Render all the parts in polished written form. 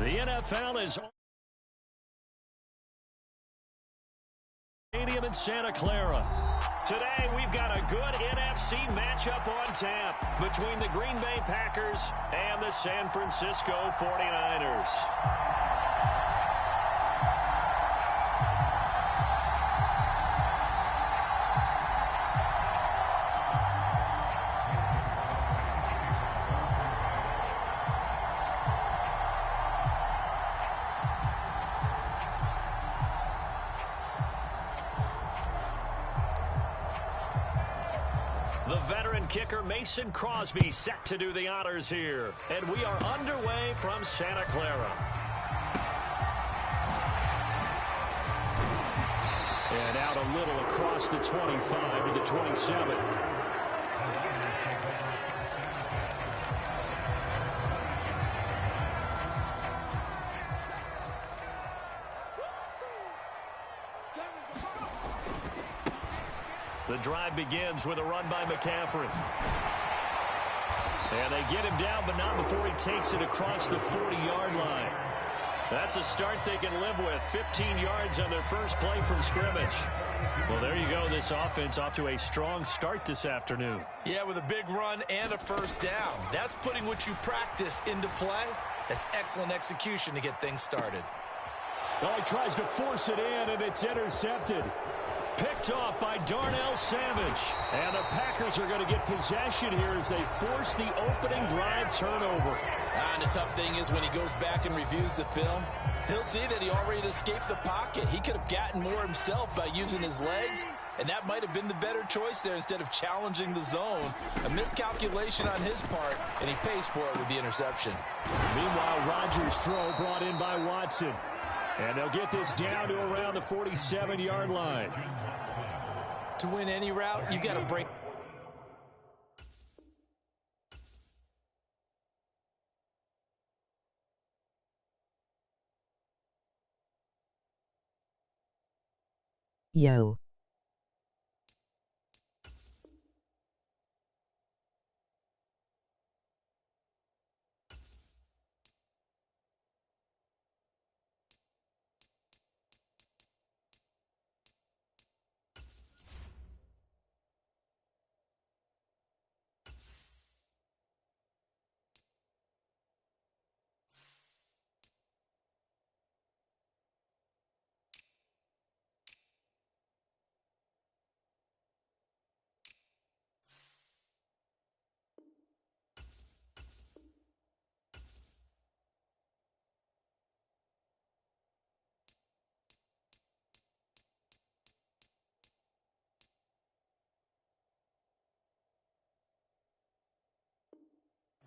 The NFL is stadium in Santa Clara. Today, we've got a good NFC matchup on tap between the Green Bay Packers and the San Francisco 49ers. The veteran kicker Mason Crosby set to do the honors here. And we are underway from Santa Clara. And out a little across the 25 to the 27. The drive begins with a run by McCaffrey. And they get him down, but not before he takes it across the 40-yard line. That's a start they can live with. 15 yards on their first play from scrimmage. Well, there you go. This offense off to a strong start this afternoon. Yeah, with a big run and a first down. That's putting what you practice into play. That's excellent execution to get things started. Well, he tries to force it in, and it's intercepted. Picked off by Darnell Savage. And the Packers are going to get possession here as they force the opening drive turnover. And the tough thing is when he goes back and reviews the film, he'll see that he already escaped the pocket. He could have gotten more himself by using his legs, and that might have been the better choice there instead of challenging the zone. A miscalculation on his part, and he pays for it with the interception. Meanwhile, Rodgers' throw brought in by Watson. And they'll get this down to around the 47-yard line. To win any route, you've got to break. Yo.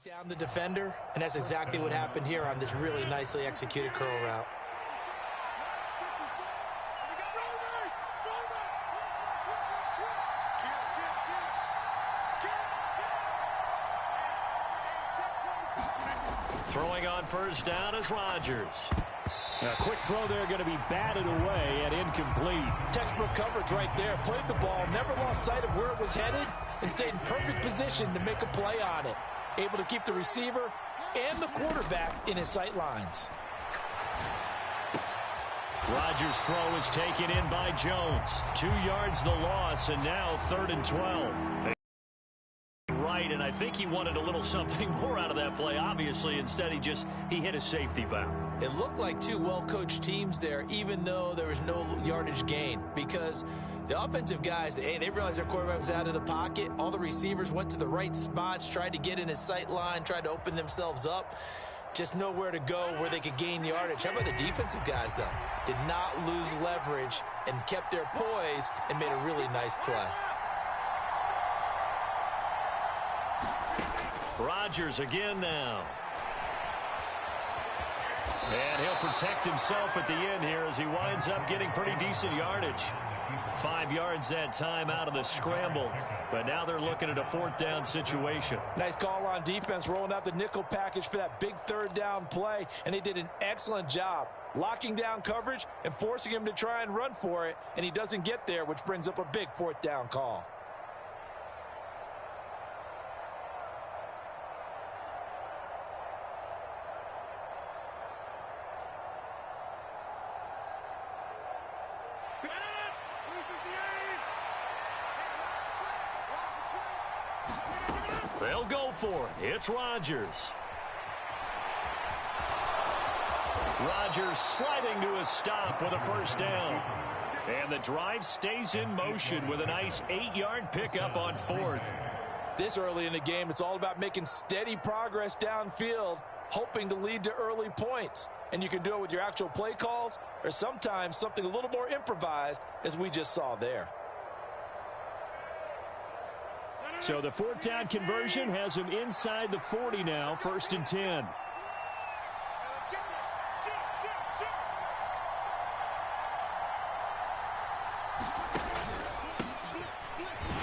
Down the defender, and that's exactly what happened here on this really nicely executed curl route. Throwing on first down is Rodgers. A quick throw there going to be batted away and incomplete. Textbook coverage right there. Played the ball, never lost sight of where it was headed, and stayed in perfect position to make a play on it. Able to keep the receiver and the quarterback in his sight lines. Rodgers' throw is taken in by Jones. 2 yards the loss, and now 3rd and 12. Right, and I think he wanted a little something more out of that play, obviously. Instead, he hit a safety valve. It looked like two well-coached teams there, even though there was no yardage gain, because the offensive guys, hey, they realized their quarterback was out of the pocket. All the receivers went to the right spots, tried to get in his sight line, tried to open themselves up. Just nowhere to go where they could gain yardage. How about the defensive guys, though? Did not lose leverage and kept their poise and made a really nice play. Rodgers again now. And he'll protect himself at the end here as he winds up getting pretty decent yardage. 5 yards that time out of the scramble. But now they're looking at a 4th down situation. Nice call on defense, rolling out the nickel package for that big 3rd down play. And they did an excellent job locking down coverage and forcing him to try and run for it. And he doesn't get there, which brings up a big 4th down call. They'll go for it. It's Rodgers. Rodgers sliding to a stop with a first down. And the drive stays in motion with a nice 8-yard pickup on 4th. This early in the game, it's all about making steady progress downfield, hoping to lead to early points. And you can do it with your actual play calls or sometimes something a little more improvised, as we just saw there. So the 4th down conversion has him inside the 40 now, 1st and 10.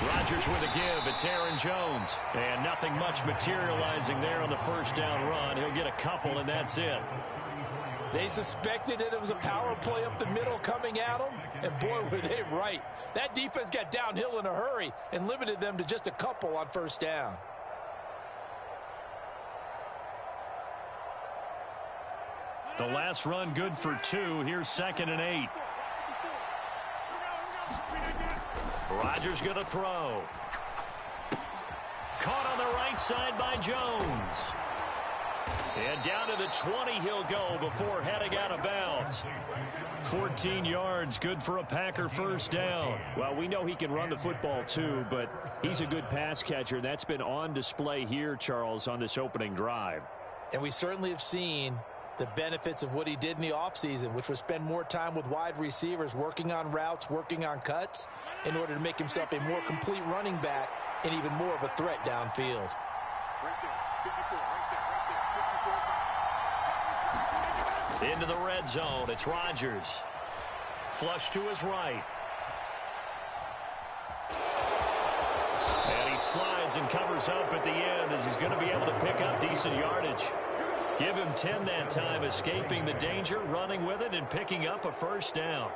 Rodgers with a give. It's Aaron Jones. And nothing much materializing there on the first down run. He'll get a couple, and that's it. They suspected that it was a power play up the middle coming at them, and boy, were they right. That defense got downhill in a hurry and limited them to just a couple on first down. The last run good for 2. Here's 2nd and 8. Rodgers going to throw. Caught on the right side by Jones. And down to the 20 he'll go before heading out of bounds. 14 yards, good for a Packer first down. Well, we know he can run the football too, but he's a good pass catcher. That's been on display here, Charles, on this opening drive. And we certainly have seen the benefits of what he did in the offseason, which was spend more time with wide receivers, working on routes, working on cuts, in order to make himself a more complete running back and even more of a threat downfield. Into the red zone, it's Rodgers. Flush to his right. And he slides and covers up at the end as he's going to be able to pick up decent yardage. Give him 10 that time, escaping the danger, running with it, and picking up a first down.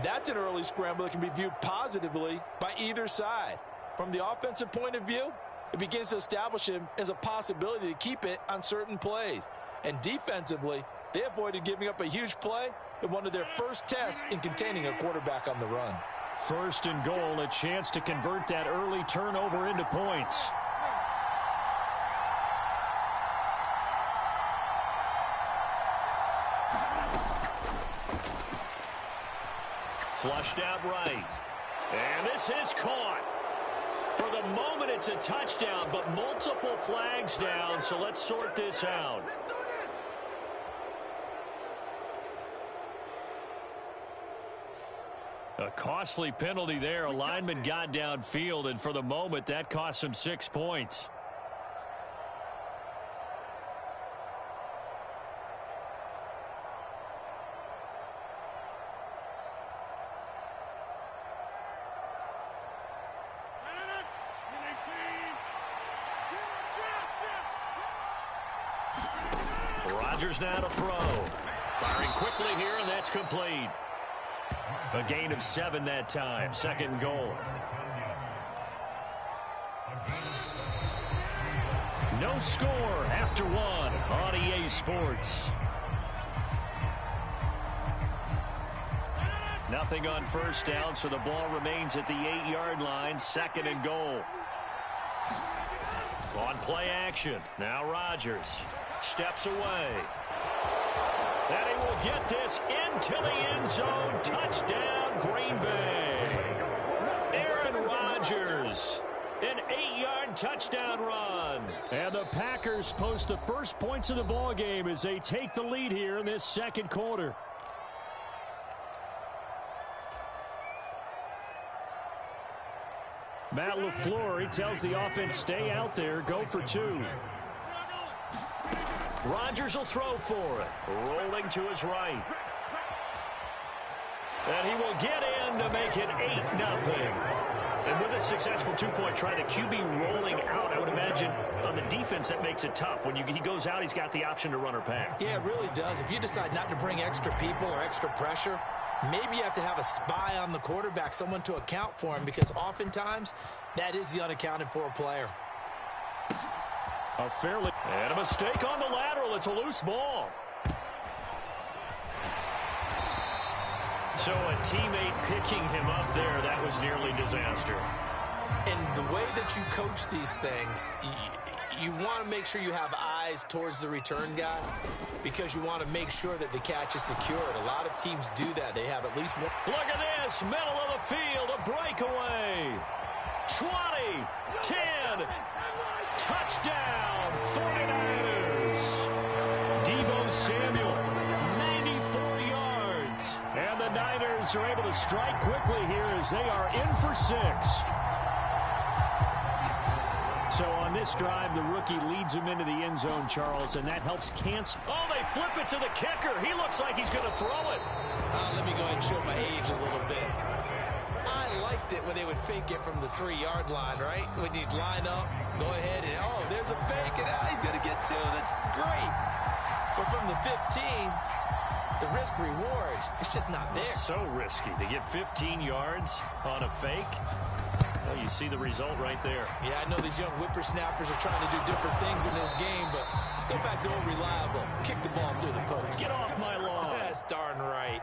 That's an early scramble that can be viewed positively by either side. From the offensive point of view, it begins to establish him as a possibility to keep it on certain plays. And defensively, they avoided giving up a huge play in one of their first tests in containing a quarterback on the run. 1st and goal, a chance to convert that early turnover into points. Flushed out right. And this is caught. For the moment, it's a touchdown, but multiple flags down, so let's sort this out. A costly penalty there. A lineman got downfield, and for the moment, that cost him 6 points. Rodgers now to throw. Firing quickly here, and that's complete. A gain of 7 that time. 2nd and goal. No score after 1 on EA Sports. Nothing on first down, so the ball remains at the 8-yard line. 2nd and goal. On play action. Now Rodgers steps away. And he will get this into the end zone. Touchdown, Green Bay. Aaron Rodgers, an 8-yard touchdown run. And the Packers post the first points of the ball game as they take the lead here in this 2nd quarter. Matt LaFleur, he tells the offense, stay out there, go for 2. Rodgers will throw for it. Rolling to his right. And he will get in to make it 8-0. And with a successful 2-point try, the QB rolling out, I would imagine on the defense that makes it tough. When he goes out, he's got the option to run or pass. Yeah, it really does. If you decide not to bring extra people or extra pressure, maybe you have to have a spy on the quarterback, someone to account for him, because oftentimes that is the unaccounted for player. And a mistake on the lateral. It's a loose ball. So a teammate picking him up there, that was nearly disaster. And the way that you coach these things, you want to make sure you have eyes towards the return guy because you want to make sure that the catch is secured. A lot of teams do that. They have at least one. Look at this, middle of the field, a breakaway. 20, 10, touchdown, 49ers. Deebo Samuel, 94 yards. And the Niners are able to strike quickly here as they are in for 6. So on this drive, the rookie leads him into the end zone, Charles, and that helps cancel. Oh, they flip it to the kicker. He looks like he's going to throw it. Let me go ahead and show my age a little bit. I liked it when they would fake it from the 3-yard line, right? When you'd line up, go ahead, and, oh, there's a fake, and he's going to get 2. That's great. But from the 15, the risk-reward, it's just not there. So risky to get 15 yards on a fake. Well, you see the result right there. Yeah, I know these young whippersnappers are trying to do different things in this game, but let's go back to old reliable. Kick the ball through the post. Get off my lawn. That's darn right.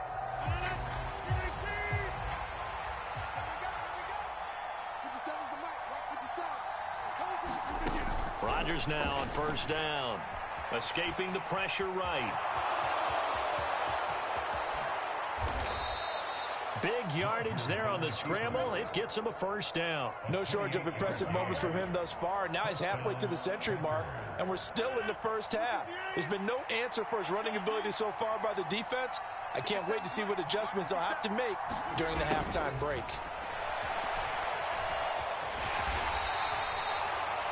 Rodgers now on first down. Escaping the pressure right. Big yardage there on the scramble. It gets him a first down. No shortage of impressive moments from him thus far. Now he's halfway to the century mark, and we're still in the first half. There's been no answer for his running ability so far by the defense. I can't wait to see what adjustments they'll have to make during the halftime break.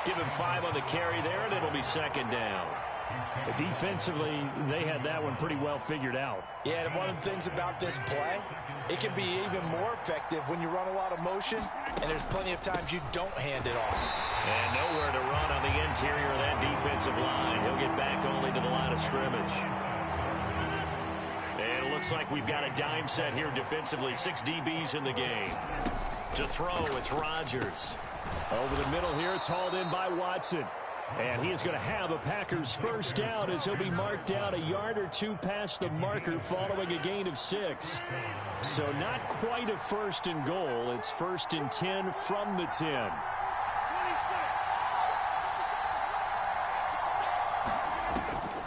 Give him 5 on the carry there, and it'll be second down. Defensively, they had that one pretty well figured out. Yeah, and one of the things about this play, it can be even more effective when you run a lot of motion, and there's plenty of times you don't hand it off. And nowhere to run on the interior of that defensive line. He'll get back only to the line of scrimmage. And it looks like we've got a dime set here defensively. 6 DBs in the game. To throw, it's Rodgers. Over the middle here, it's hauled in by Watson. And he is going to have a Packers first down as he'll be marked down a yard or 2 past the marker following a gain of 6. So not quite a first and goal. It's first and 10 from the 10.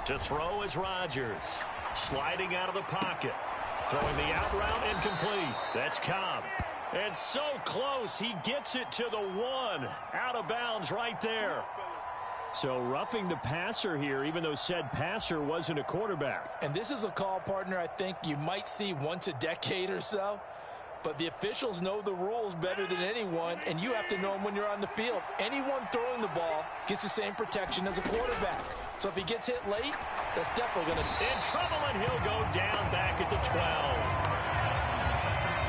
To throw is Rodgers. Sliding out of the pocket. Throwing the out route incomplete. That's Cobb. And so close, he gets it to the 1. Out of bounds right there. So roughing the passer here, even though said passer wasn't a quarterback. And this is a call, partner, I think you might see once a decade or so. But the officials know the rules better than anyone, and you have to know them when you're on the field. Anyone throwing the ball gets the same protection as a quarterback. So if he gets hit late, that's definitely going to... In trouble, and he'll go down back at the 12.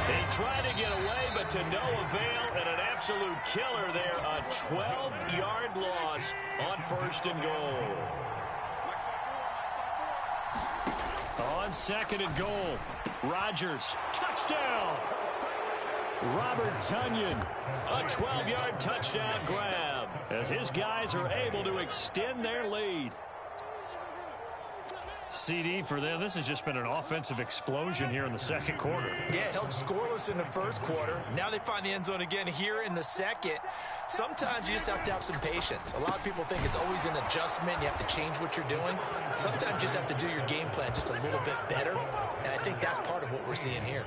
He tried to get away, but to no avail, and an absolute killer there. A 12-yard loss on first and goal. On second and goal, Rodgers, touchdown. Robert Tonyan, a 12-yard touchdown grab as his guys are able to extend their lead. CD for them, this has just been an offensive explosion here in the second quarter. Yeah, held scoreless in the first quarter. Now they find the end zone again here in the second. Sometimes you just have to have some patience. A lot of people think it's always an adjustment. You have to change what you're doing. Sometimes you just have to do your game plan just a little bit better. And I think that's part of what we're seeing here.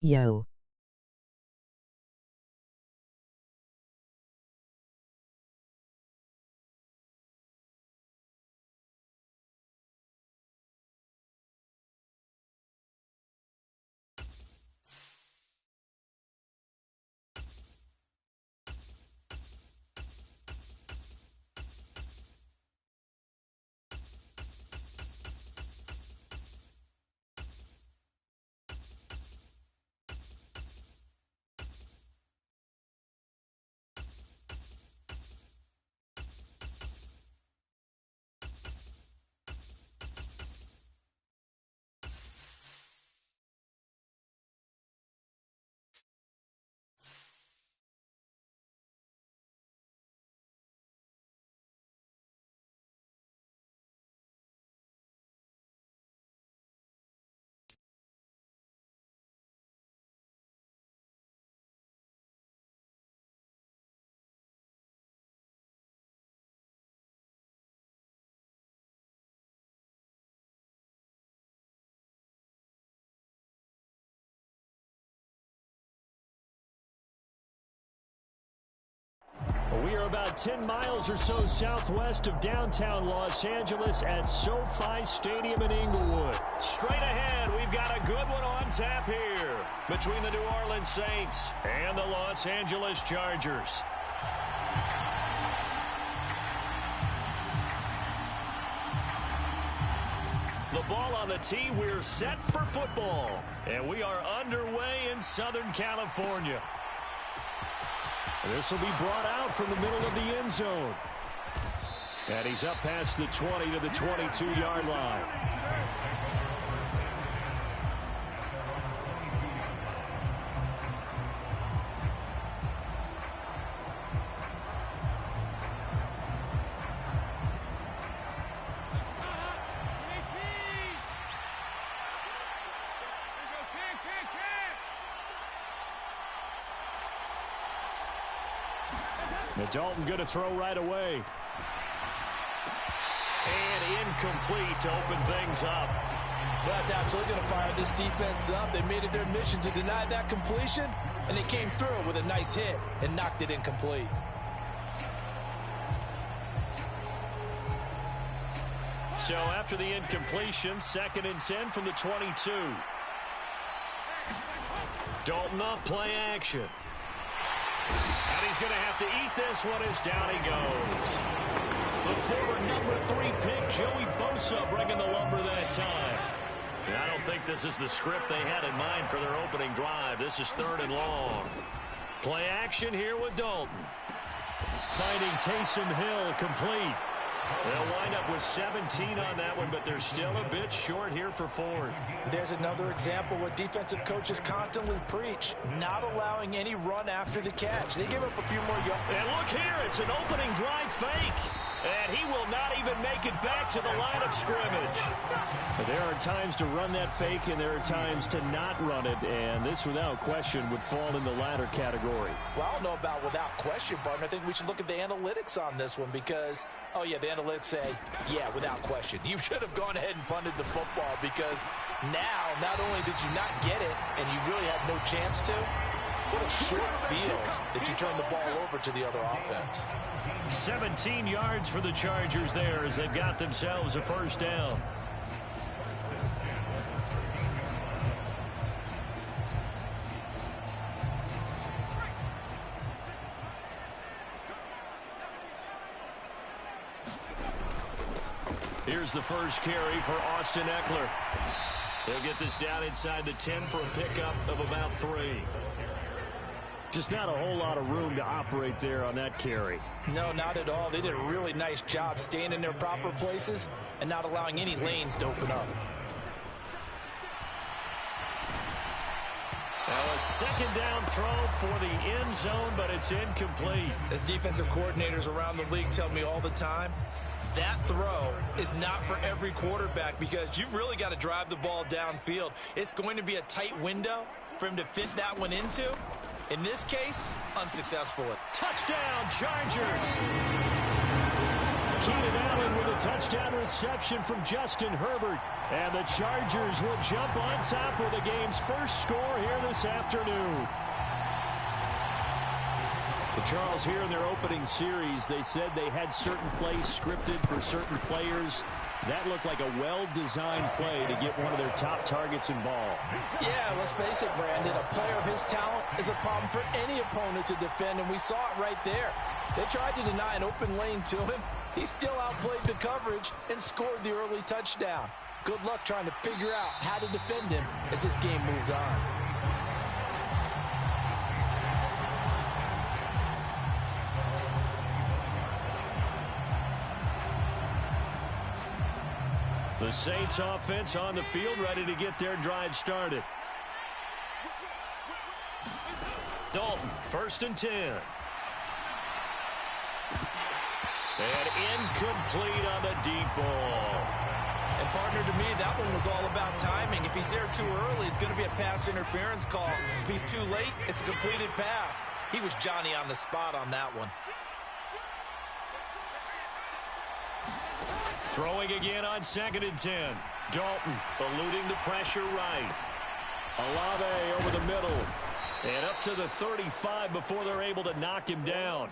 Yo. about 10 miles or so southwest of downtown Los Angeles at SoFi Stadium in Inglewood. Straight ahead, we've got a good one on tap here between the New Orleans Saints and the Los Angeles Chargers. The ball on the tee, we're set for football. And we are underway in Southern California. This will be brought out from the middle of the end zone. And he's up past the 20 to the 22-yard line. And Dalton going to throw right away. And incomplete to open things up. Well, that's absolutely going to fire this defense up. They made it their mission to deny that completion, and they came through with a nice hit and knocked it incomplete. So after the incompletion, 2nd and 10 from the 22. Dalton off play action. And he's going to have to eat this one as down he goes. The former number 3 pick, Joey Bosa, bringing the lumber that time. And I don't think this is the script they had in mind for their opening drive. This is 3rd and long. Play action here with Dalton. Finding Taysom Hill complete. They'll wind up with 17 on that one, but they're still a bit short here for 4th. There's another example what defensive coaches constantly preach, not allowing any run after the catch. They give up a few more yards. And look here, it's an opening drive fake. And he will not even make it back to the line of scrimmage. There are times to run that fake, and there are times to not run it. And this, without question, would fall in the latter category. Well, I don't know about without question, partner. I think we should look at the analytics on this one because, oh, yeah, the analytics say, yeah, without question. You should have gone ahead and punted the football because now, not only did you not get it, and you really had no chance to, what a short field that you turn the ball over to the other offense. 17 yards for the Chargers there as they've got themselves a 1st down. Here's the first carry for Austin Eckler. He'll get this down inside the 10 for a pickup of about 3. Just not a whole lot of room to operate there on that carry. No, not at all. They did a really nice job staying in their proper places and not allowing any lanes to open up. Now a 2nd down throw for the end zone, but it's incomplete. As defensive coordinators around the league tell me all the time, that throw is not for every quarterback because you've really got to drive the ball downfield. It's going to be a tight window for him to fit that one into. In this case, unsuccessful. Touchdown, Chargers. Keenan Allen with a touchdown reception from Justin Herbert. And the Chargers will jump on top with the game's first score here this afternoon. The Charles here in their opening series, they said they had certain plays scripted for certain players. That looked like a well-designed play to get one of their top targets involved. Yeah, let's face it, Brandon. A player of his talent is a problem for any opponent to defend, and we saw it right there. They tried to deny an open lane to him. He still outplayed the coverage and scored the early touchdown. Good luck trying to figure out how to defend him as this game moves on. The Saints offense on the field, ready to get their drive started. Dalton, 1st and 10. And incomplete on the deep ball. And partner, to me, that one was all about timing. If he's there too early, it's going to be a pass interference call. If he's too late, it's a completed pass. He was Johnny on the spot on that one. Throwing again on 2nd and 10. Dalton eluding the pressure right. Olave over the middle. And up to the 35 before they're able to knock him down.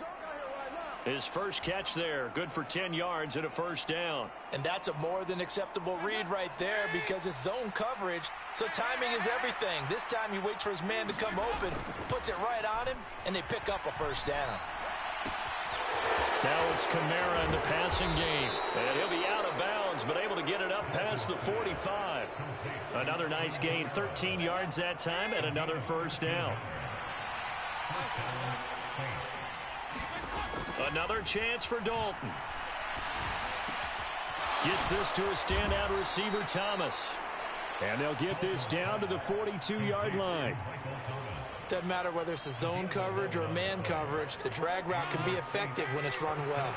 His first catch there, good for 10 yards and a first down. And that's a more than acceptable read right there because it's zone coverage, so timing is everything. This time he waits for his man to come open, puts it right on him, and they pick up a first down. Now it's Kamara in the passing game. And he'll be out of bounds, but able to get it up past the 45. Another nice gain, 13 yards that time, and another first down. Another chance for Dalton. Gets this to a standout receiver, Thomas. And they'll get this down to the 42-yard line. Doesn't matter whether it's a zone coverage or man coverage. The drag route can be effective when it's run well.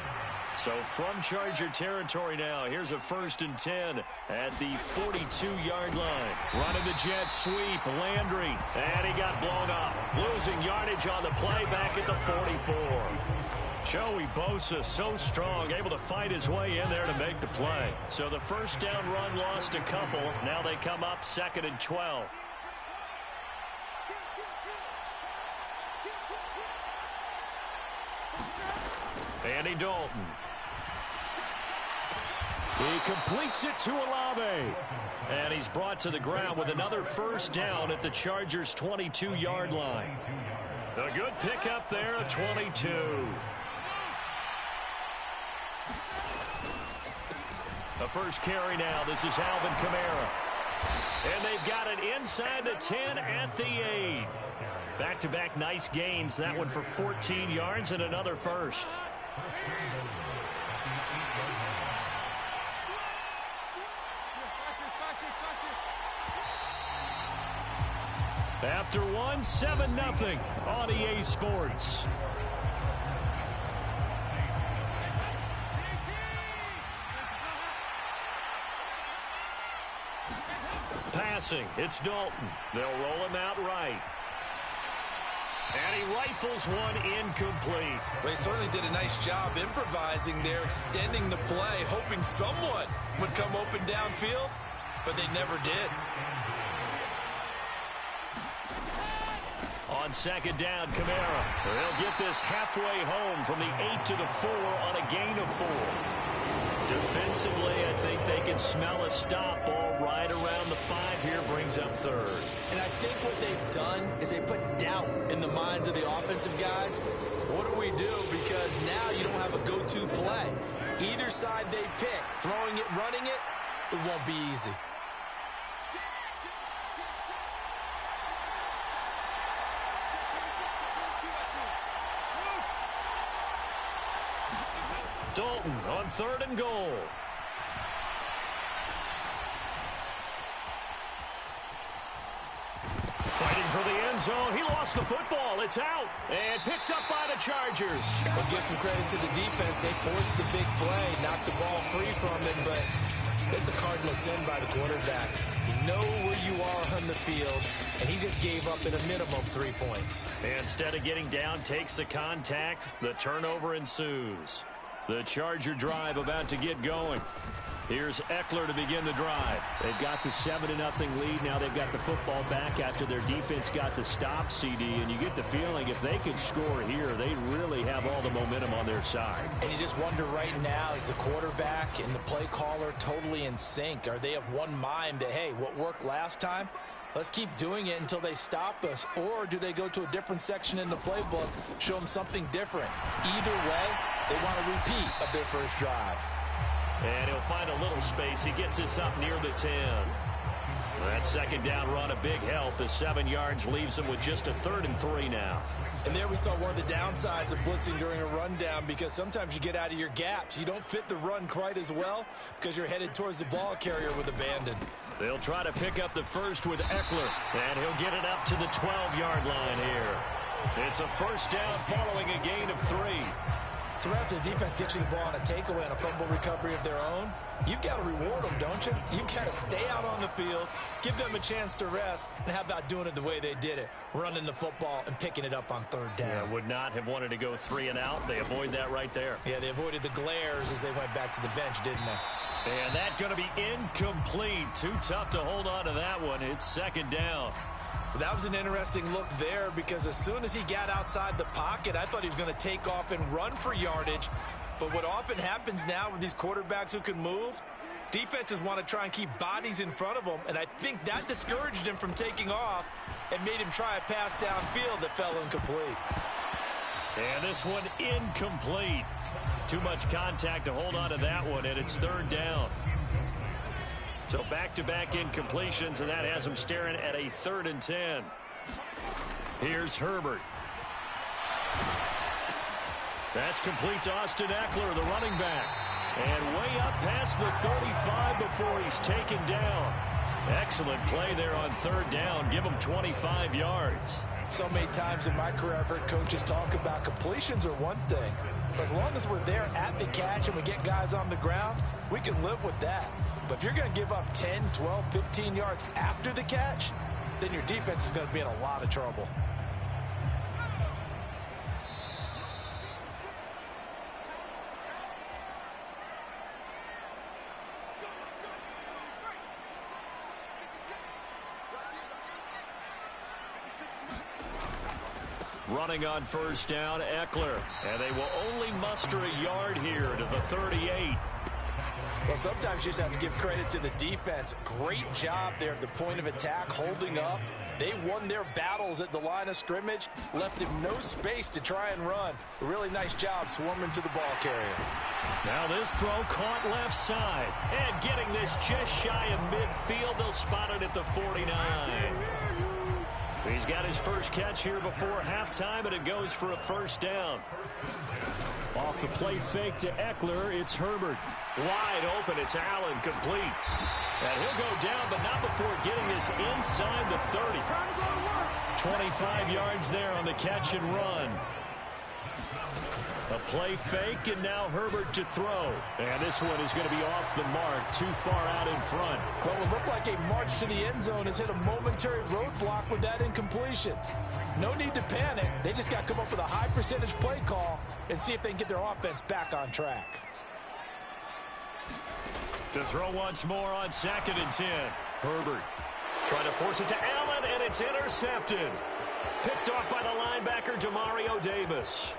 So from Charger territory now, here's a 1st and 10 at the 42-yard line. Running the jet sweep, Landry, and he got blown up. Losing yardage on the play back at the 44. Joey Bosa, so strong, able to fight his way in there to make the play. So the first down run lost a couple. Now they come up 2nd and 12. Andy Dalton. He completes it to Olave. And he's brought to the ground with another first down at the Chargers' 22-yard line. A good pickup there at 22. The first carry now. This is Alvin Kamara. And they've got it inside the 10 at the 8. Back-to-back nice gains. That one for 14 yards and another first. After one, 7-0 on EA Sports. Passing, it's Dalton. They'll roll him out right. And he rifles one incomplete. Well, he certainly did a nice job improvising there, extending the play, hoping someone would come open downfield, but they never did. On 2nd down, Kamara. They'll get this halfway home from the 8 to the 4 on a gain of 4. Defensively, I think they can smell a stop ball right around the 5 here, brings up 3rd. And I think what they've done is they put doubt in the minds of the offensive guys. What do we do? Because now you don't have a go-to play. Either side they pick, throwing it, running it, it won't be easy. Dalton on 3rd and goal. Fighting for the end zone. He lost the football. It's out. And picked up by the Chargers. Well, give some credit to the defense. They forced the big play, knocked the ball free from him, but it's a cardinal sin by the quarterback. You know where you are on the field, and he just gave up at a minimum 3 points. And instead of getting down, takes the contact. The turnover ensues. The Charger drive about to get going. Here's Eckler to begin the drive. They've got the 7-0 lead. Now they've got the football back after their defense got the stop, CD. And you get the feeling if they could score here, they really have all the momentum on their side. And you just wonder right now, is the quarterback and the play caller totally in sync? Are they of one mind that, hey, what worked last time? Let's keep doing it until they stop us. Or do they go to a different section in the playbook, show them something different? Either way, they want a repeat of their first drive. And he'll find a little space. He gets us up near the 10. That 2nd down run, a big help. The 7 yards leaves him with just a 3rd and 3 now. And there we saw one of the downsides of blitzing during a rundown, because sometimes you get out of your gaps. You don't fit the run quite as well because you're headed towards the ball carrier with abandon. They'll try to pick up the first with Eckler, and he'll get it up to the 12-yard line here. It's a first down following a gain of 3. So right after the defense gets you the ball on a takeaway and a fumble recovery of their own, you've got to reward them, don't you? You've got to stay out on the field, give them a chance to rest, and how about doing it the way they did it, running the football and picking it up on 3rd down. Yeah, would not have wanted to go 3 and out. They avoid that right there. Yeah, they avoided the glares as they went back to the bench, didn't they? And that's going to be incomplete. Too tough to hold on to that one. It's 2nd down. That was an interesting look there because as soon as he got outside the pocket, I thought he was going to take off and run for yardage. But what often happens now with these quarterbacks who can move, defenses want to try and keep bodies in front of them, and I think that discouraged him from taking off and made him try a pass downfield that fell incomplete. And this one incomplete. Too much contact to hold on to that one, and it's third down. So back-to-back incompletions, and that has him staring at a 3rd and 10. Here's Herbert. That's complete to Austin Eckler, the running back. And way up past the 35 before he's taken down. Excellent play there on 3rd down. Give him 25 yards. So many times in my career, I've heard coaches talk about completions are one thing. But as long as we're there at the catch and we get guys on the ground, we can live with that. But if you're going to give up 10, 12, 15 yards after the catch, then your defense is going to be in a lot of trouble. Running on 1st down, Eckler. And they will only muster a yard here to the 38. Well, sometimes you just have to give credit to the defense. Great job there at the point of attack, holding up. They won their battles at the line of scrimmage, left him no space to try and run. A really nice job swarming to the ball carrier. Now this throw caught left side. And getting this just shy of midfield, they'll spot it at the 49. He's got his first catch here before halftime, and it goes for a 1st down. Off the play fake to Eckler, it's Herbert. Wide open, it's Allen, complete. And he'll go down, but not before getting this inside the 30. 25 yards there on the catch and run. A play fake, and now Herbert to throw. And this one is going to be off the mark, too far out in front. What would look like a march to the end zone has hit a momentary roadblock with that incompletion. No need to panic. They just got to come up with a high percentage play call and see if they can get their offense back on track. To throw once more on 2nd and 10. Herbert trying to force it to Allen, and it's intercepted. Picked off by the linebacker, Demario Davis.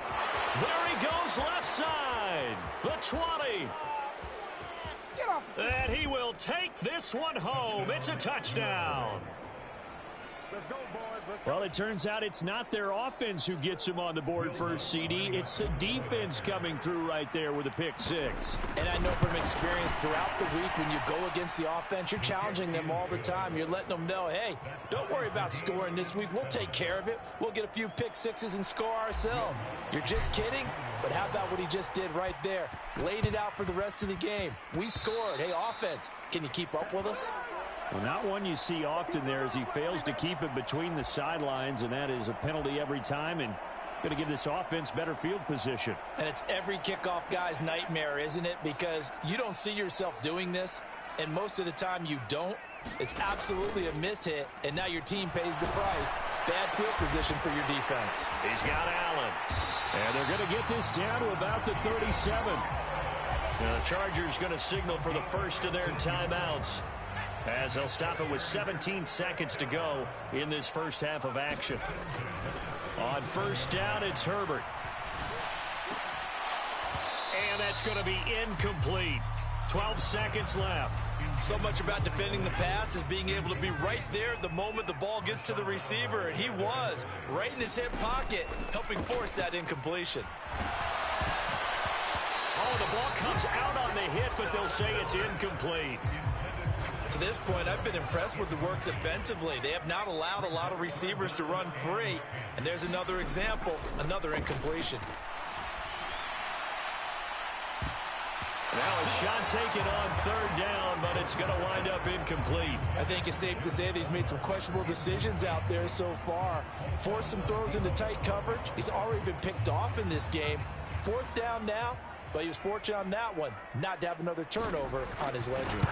There he goes, left side. The 20. And he will take this one home. It's a touchdown. Let's go, boys. Well, it turns out it's not their offense who gets him on the board first, CD. It's the defense coming through right there with a pick 6. And I know from experience throughout the week when you go against the offense, you're challenging them all the time. You're letting them know, hey, don't worry about scoring this week. We'll take care of it. We'll get a few pick 6s and score ourselves. You're just kidding? But how about what he just did right there? Laid it out for the rest of the game. We scored. Hey, offense, can you keep up with us? Well, not one you see often there as he fails to keep it between the sidelines, and that is a penalty every time, and going to give this offense better field position. And it's every kickoff guy's nightmare, isn't it? Because you don't see yourself doing this, and most of the time you don't. It's absolutely a mishit, and now your team pays the price. Bad field position for your defense. He's got Allen. And they're going to get this down to about the 37. Now, the Chargers going to signal for the first of their timeouts, as they'll stop it with 17 seconds to go in this first half of action. On 1st down, it's Herbert. And that's going to be incomplete. 12 seconds left. So much about defending the pass is being able to be right there the moment the ball gets to the receiver, and he was right in his hip pocket, helping force that incompletion. Oh, the ball comes out on the hit, but they'll say it's incomplete. To this point, I've been impressed with the work defensively. They have not allowed a lot of receivers to run free, and there's another example, another incompletion. Now a shot taken on 3rd down, but it's going to wind up incomplete. I think it's safe to say that he's made some questionable decisions out there so far. Forced some throws into tight coverage. He's already been picked off in this game. 4th down now, but he was fortunate on that one not to have another turnover on his ledger.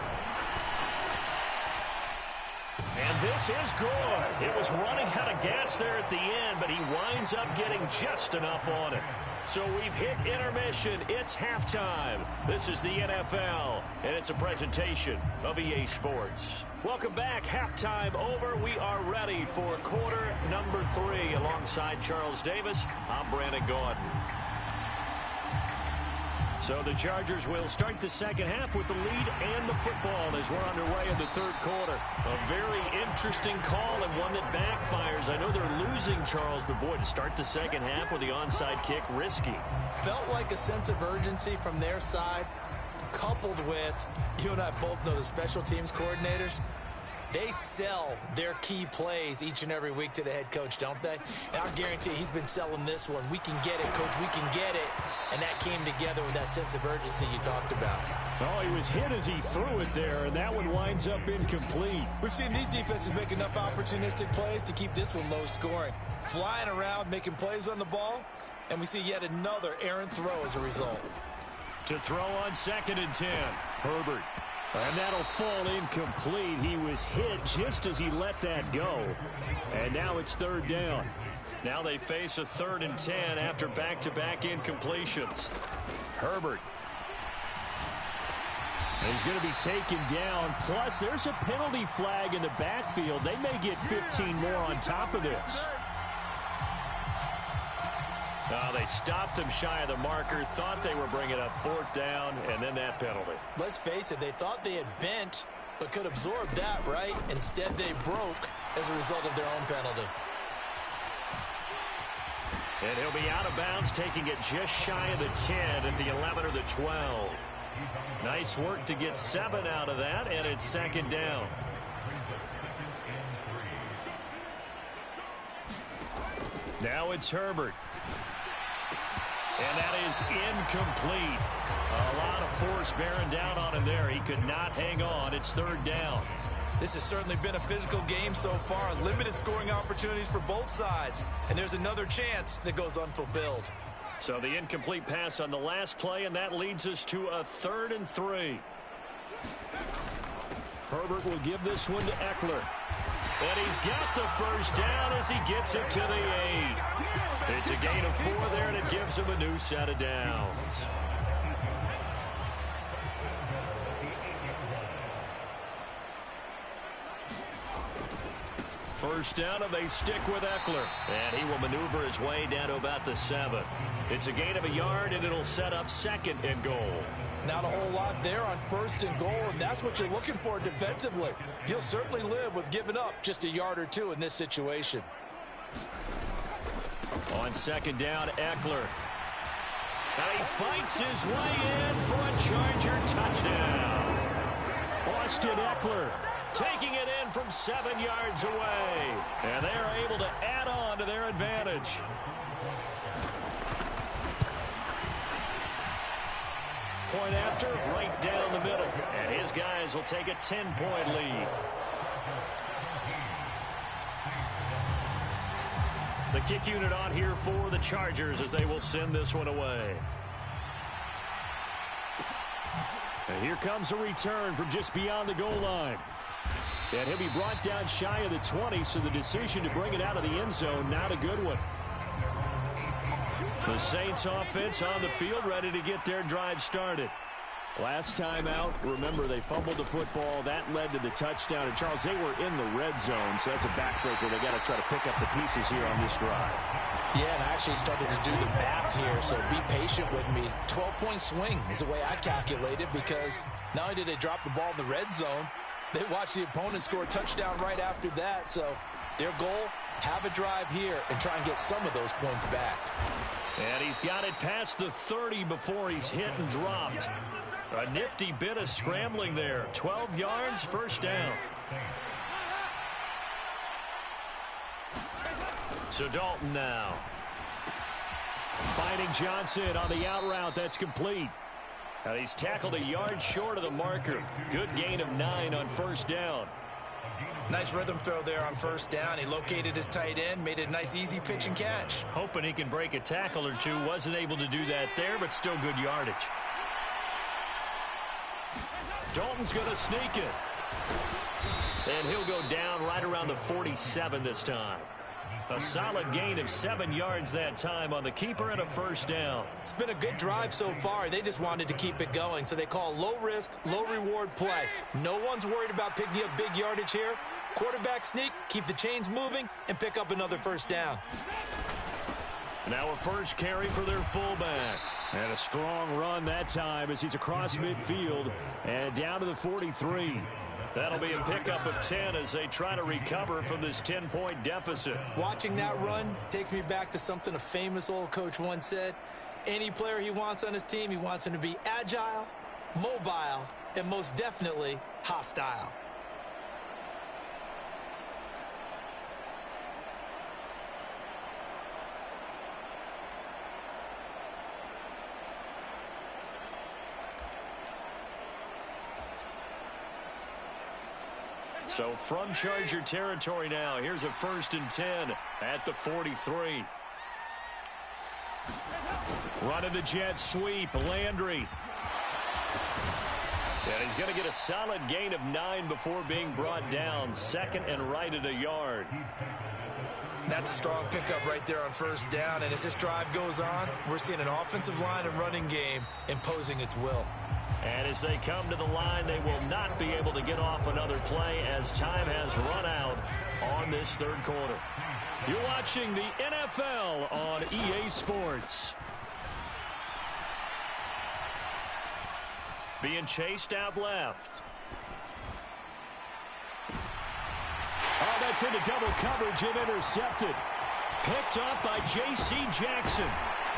And this is good. It was running out of gas there at the end, but he winds up getting just enough on it. So we've hit intermission. It's halftime. This is the NFL, and it's a presentation of EA Sports. Welcome back. Halftime over. We are ready for quarter number 3. Alongside Charles Davis, I'm Brandon Gordon. So the Chargers will start the second half with the lead and the football as we're underway in the third quarter. A very interesting call and one that backfires. I know they're losing, Charles, but boy, to start the second half with the onside kick, risky. Felt like a sense of urgency from their side, coupled with, you and I both know the special teams coordinators, they sell their key plays each and every week to the head coach, don't they? And I guarantee he's been selling this one. We can get it, coach, we can get it. And that came together with that sense of urgency you talked about. Oh, he was hit as he threw it there, and that one winds up incomplete. We've seen these defenses make enough opportunistic plays to keep this one low scoring. Flying around, making plays on the ball, and we see yet another errant throw as a result. To throw on 2nd and 10. Herbert. And that'll fall incomplete. He was hit just as he let that go. And now it's 3rd down. Now they face a 3rd and 10 after back-to-back incompletions. Herbert. And he's going to be taken down. Plus, there's a penalty flag in the backfield. They may get 15 more on top of this. They stopped him shy of the marker, thought they were bringing up 4th down, and then that penalty. Let's face it, they thought they had bent, but could absorb that, right? Instead, they broke as a result of their own penalty. And he'll be out of bounds, taking it just shy of the 10 at the 11 or the 12. Nice work to get 7 out of that, and it's 2nd down. Now it's Herbert. And that is incomplete. A lot of force bearing down on him there. He could not hang on. It's 3rd down. This has certainly been a physical game so far. Limited scoring opportunities for both sides. And there's another chance that goes unfulfilled. So the incomplete pass on the last play, and that leads us to a 3rd and 3. Herbert will give this one to Eckler. And he's got the first down as he gets it to the 8. It's a gain of 4 there, and it gives him a new set of downs. First down, and they stick with Eckler. And he will maneuver his way down to about the 7. It's a gain of a yard, and it'll set up 2nd and goal. Not a whole lot there on 1st and goal, and that's what you're looking for defensively. You'll certainly live with giving up just a yard or 2 in this situation. On 2nd down, Eckler. And he fights his way in for a Charger touchdown. Austin Eckler taking it in from 7 yards away. And they are able to add on to their advantage. Point after, right down the middle. And his guys will take a 10-point lead. The kick unit on here for the Chargers as they will send this one away. And here comes a return from just beyond the goal line. And he'll be brought down shy of the 20, so the decision to bring it out of the end zone, not a good one. The Saints offense on the field, ready to get their drive started. Last time out, remember, they fumbled the football. That led to the touchdown. And, Charles, they were in the red zone, so that's a backbreaker. They got to try to pick up the pieces here on this drive. Yeah, and I actually started to do the math here, so be patient with me. 12-point swing is the way I calculate it, because not only did they drop the ball in the red zone, they watched the opponent score a touchdown right after that. So their goal, have a drive here and try and get some of those points back. And he's got it past the 30 before he's hit and dropped. A nifty bit of scrambling there. 12 yards, 1st down. So Dalton now. Finding Johnson on the out route. That's complete. And he's tackled a yard short of the marker. Good gain of 9 on 1st down. Nice rhythm throw there on 1st down. He located his tight end, made it a nice easy pitch and catch. Hoping he can break a tackle or 2. Wasn't able to do that there, but still good yardage. Dalton's going to sneak it. And he'll go down right around the 47 this time. A solid gain of 7 yards that time on the keeper and a first down. It's been a good drive so far. They just wanted to keep it going, so they call low-risk, low-reward play. No one's worried about picking up big yardage here. Quarterback sneak, keep the chains moving, and pick up another first down. Now a first carry for their fullback. And a strong run that time as he's across midfield and down to the 43. That'll be a pickup of 10 as they try to recover from this 10-point deficit. Watching that run takes me back to something a famous old coach once said. Any player he wants on his team, he wants him to be agile, mobile, and most definitely hostile. So from Charger territory now, here's a 1st and 10 at the 43. Running the jet sweep, Landry. And he's going to get a solid gain of 9 before being brought down. 2nd and right at a yard. That's a strong pickup right there on first down. And as this drive goes on, we're seeing an offensive line and running game imposing its will. And as they come to the line, they will not be able to get off another play as time has run out on this 3rd quarter. You're watching the NFL on EA Sports. Being chased out left. Oh, that's into double coverage and intercepted. Picked up by J.C. Jackson.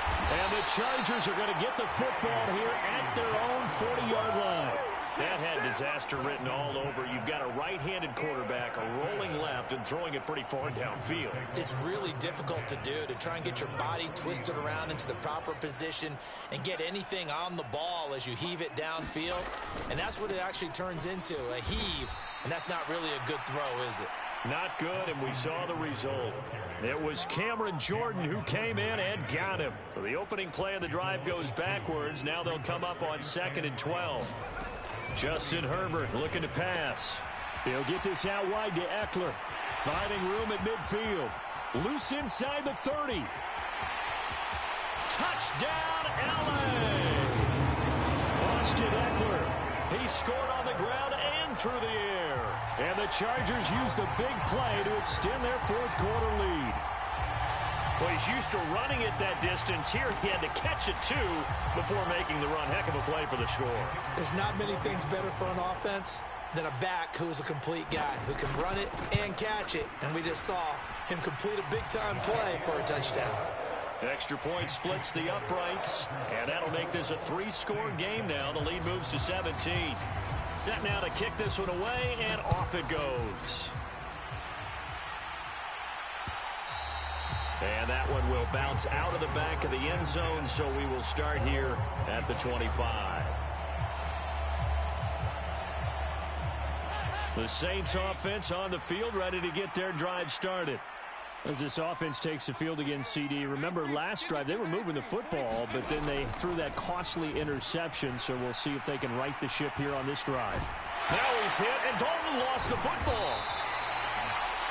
And the Chargers are going to get the football here at their own 40-yard line. That had disaster written all over. You've got a right-handed quarterback, a rolling left, and throwing it pretty far downfield. It's really difficult to do, to try and get your body twisted around into the proper position and get anything on the ball as you heave it downfield. And that's what it actually turns into, a heave. And that's not really a good throw, is it? Not good, and we saw the result. It was Cameron Jordan who came in and got him. So the opening play of the drive goes backwards. Now they'll come up on 2nd and 12. Justin Herbert looking to pass. He'll get this out wide to Eckler. Finding room at midfield. Loose inside the 30. Touchdown, L.A. Austin Eckler. He scored on the ground and through the air. And the Chargers use the big play to extend their 4th quarter lead. Well, he's used to running it that distance. Here he had to catch it, too, before making the run. Heck of a play for the score. There's not many things better for an offense than a back who is a complete guy, who can run it and catch it. And we just saw him complete a big-time play for a touchdown. Extra point splits the uprights, and that'll make this a 3-score game now. The lead moves to 17. Set now to kick this one away, and off it goes. And that one will bounce out of the back of the end zone, so we will start here at the 25. The Saints offense on the field, ready to get their drive started. As this offense takes the field against CD, remember last drive they were moving the football, but then they threw that costly interception, so we'll see if they can right the ship here on this drive. Now he's hit, and Dalton lost the football.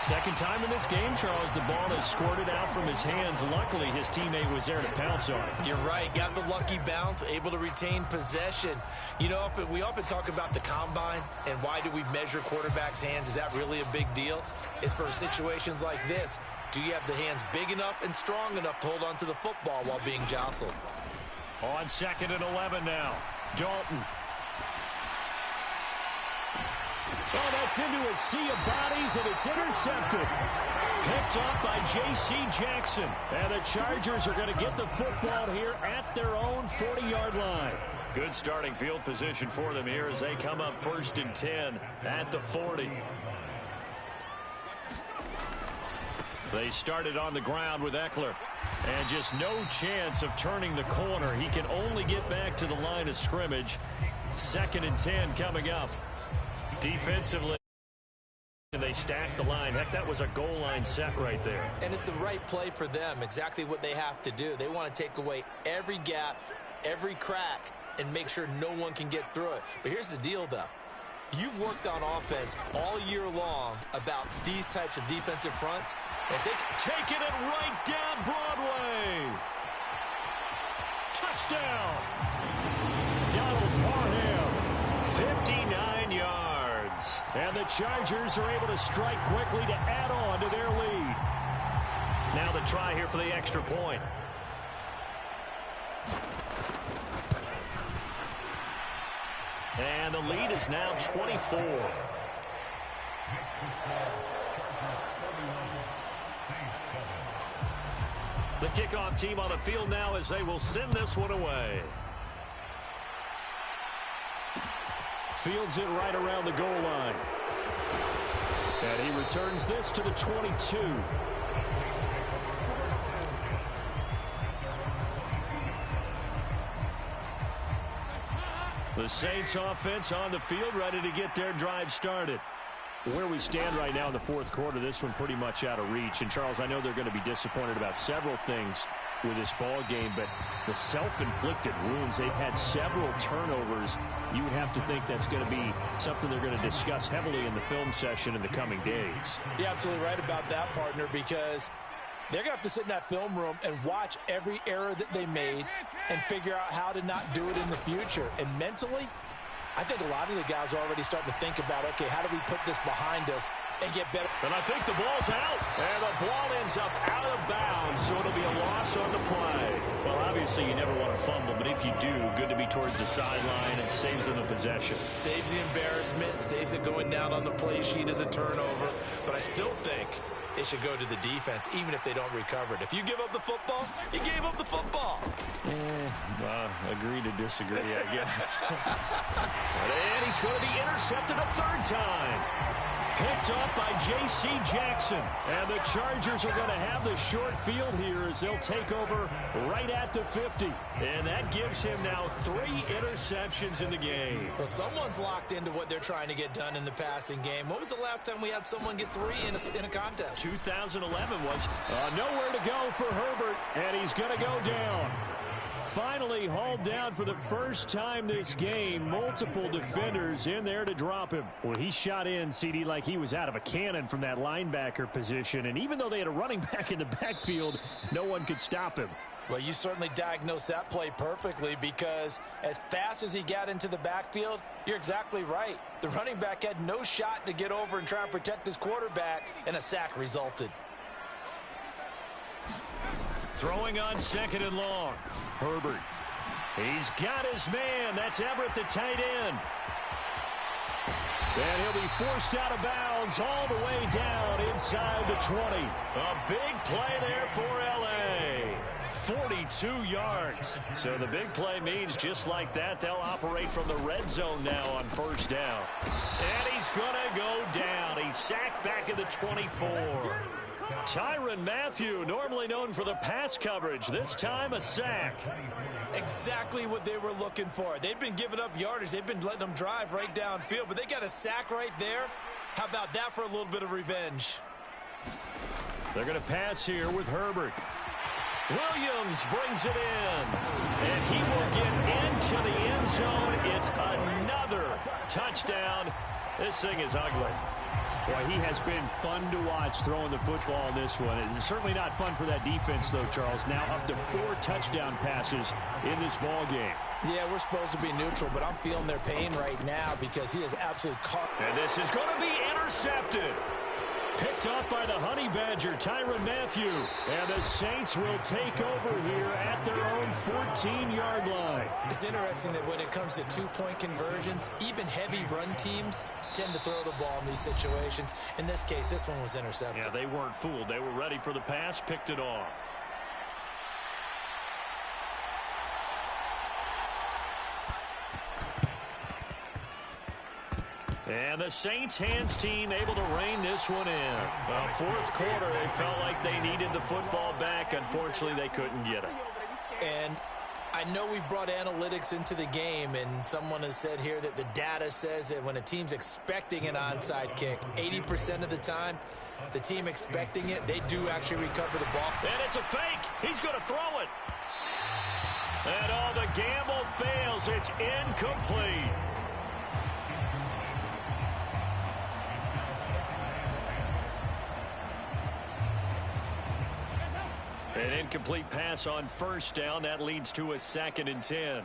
Second time in this game, Charles, the ball has squirted out from his hands. Luckily, his teammate was there to pounce on it. You're right. Got the lucky bounce, able to retain possession. You know, we often talk about the combine and why do we measure quarterbacks' hands. Is that really a big deal? It's for situations like this. Do you have the hands big enough and strong enough to hold on to the football while being jostled? On 2nd and 11 now. Dalton. Oh, that's into a sea of bodies, and it's intercepted. Picked up by J.C. Jackson. And the Chargers are going to get the football here at their own 40-yard line. Good starting field position for them here as they come up 1st and 10 at the 40. They started on the ground with Eckler. And just no chance of turning the corner. He can only get back to the line of scrimmage. 2nd and 10 coming up. Defensively, they stack the line. Heck, that was a goal line set right there. And it's the right play for them, exactly what they have to do. They want to take away every gap, every crack, and make sure no one can get through it. But here's the deal, though. You've worked on offense all year long about these types of defensive fronts. And they taking it right down Broadway. Touchdown. Donald Parham, 59 yards. And the Chargers are able to strike quickly to add on to their lead. Now the try here for the extra point. And the lead is now 24. The kickoff team on the field now as they will send this one away. Fields it right around the goal line. And he returns this to the 22. The Saints offense on the field, ready to get their drive started. Where we stand right now in the fourth quarter, this one pretty much out of reach. And, Charles, I know they're going to be disappointed about several things with this ball game, but the self-inflicted wounds, they've had several turnovers. You would have to think that's going to be something they're going to discuss heavily in the film session in the coming days. You're absolutely right about that, partner, because they're going to have to sit in that film room and watch every error that they made and figure out how to not do it in the future. And mentally, I think a lot of the guys are already starting to think about, okay, how do we put this behind us and get better? And I think the ball's out. And the ball ends up out of bounds, so it'll be a loss on the play. Well, obviously, you never want to fumble, but if you do, good to be towards the sideline. It saves them the possession. Saves the embarrassment, saves it going down on the play sheet as a turnover. But I still think it should go to the defense, even if they don't recover it. If you give up the football, you gave up the football. Agree to disagree, I guess. And he's going to be intercepted a third time. Picked up by J.C. Jackson. And the Chargers are going to have the short field here as they'll take over right at the 50. And that gives him now 3 interceptions in the game. Well, someone's locked into what they're trying to get done in the passing game. When was the last time we had someone get 3 in a contest? 2011 was. Nowhere to go for Herbert, and he's going to go down. Finally hauled down for the first time this game. Multiple defenders in there to drop him. Well, he shot in, CD, like he was out of a cannon from that linebacker position. And even though they had a running back in the backfield, no one could stop him. Well, you certainly diagnosed that play perfectly, because as fast as he got into the backfield, you're exactly right. The running back had no shot to get over and try and protect his quarterback, and a sack resulted. Throwing on 2nd and long. Herbert. He's got his man. That's Everett, the tight end. And he'll be forced out of bounds all the way down inside the 20. A big play there for L.A. 42 yards. So the big play means just like that, they'll operate from the red zone now on first down. And he's going to go down. He's sacked back at the 24. Tyrann Mathieu, normally known for the pass coverage, this time a sack. Exactly what they were looking for. They've been giving up yardage. They've been letting them drive right downfield, but they got a sack right there. How about that for a little bit of revenge? They're going to pass here with Herbert. Williams brings it in, and he will get into the end zone. It's another touchdown. This thing is ugly. Boy, he has been fun to watch throwing the football in this one. It's certainly not fun for that defense, though, Charles. Now up to 4 touchdown passes in this ball game. Yeah, we're supposed to be neutral, but I'm feeling their pain right now because he is absolutely caught. And this is going to be intercepted. Picked up by the Honey Badger, Tyrann Mathieu. And the Saints will take over here at their own 14-yard line. It's interesting that when it comes to 2-point conversions, even heavy run teams tend to throw the ball in these situations. In this case, this one was intercepted. Yeah, they weren't fooled. They were ready for the pass, picked it off. And the Saints hands team able to rein this one in. Fourth quarter, they felt like they needed the football back. Unfortunately, they couldn't get it. And I know we've brought analytics into the game, and someone has said here that the data says that when a team's expecting an onside kick, 80% of the time, the team expecting it, they do actually recover the ball. And it's a fake. He's going to throw it. And all the gamble fails. It's incomplete. An incomplete pass on first down. That leads to a 2nd and 10.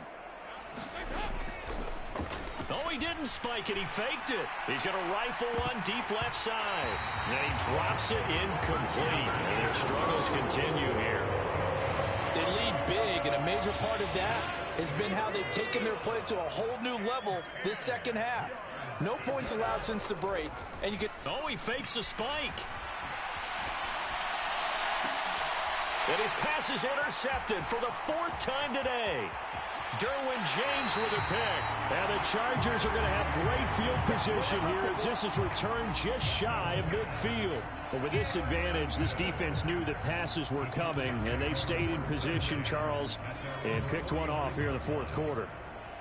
Oh, he didn't spike it. He faked it. He's going to rifle one deep left side. And he drops it incomplete. And their struggles continue here. They lead big, and a major part of that has been how they've taken their play to a whole new level this second half. No points allowed since the break. And you could... Oh, he fakes a spike. And his pass is intercepted for the 4th time today. Derwin James with a pick. And the Chargers are going to have great field position here as this is returned just shy of midfield. But with this advantage, this defense knew that passes were coming, and they stayed in position, Charles, and picked one off here in the 4th quarter.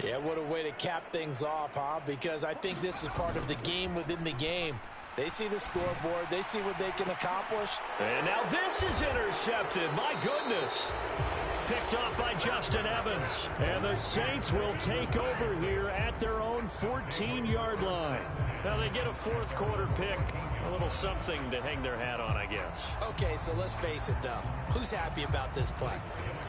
Yeah, what a way to cap things off, huh? Because I think this is part of the game within the game. They see the scoreboard. They see what they can accomplish. And now this is intercepted. My goodness. Picked off by Justin Evans. And the Saints will take over here at their own 14-yard line. Now they get a 4th quarter pick. A little something to hang their hat on, I guess. Okay, so let's face it, though. Who's happy about this play?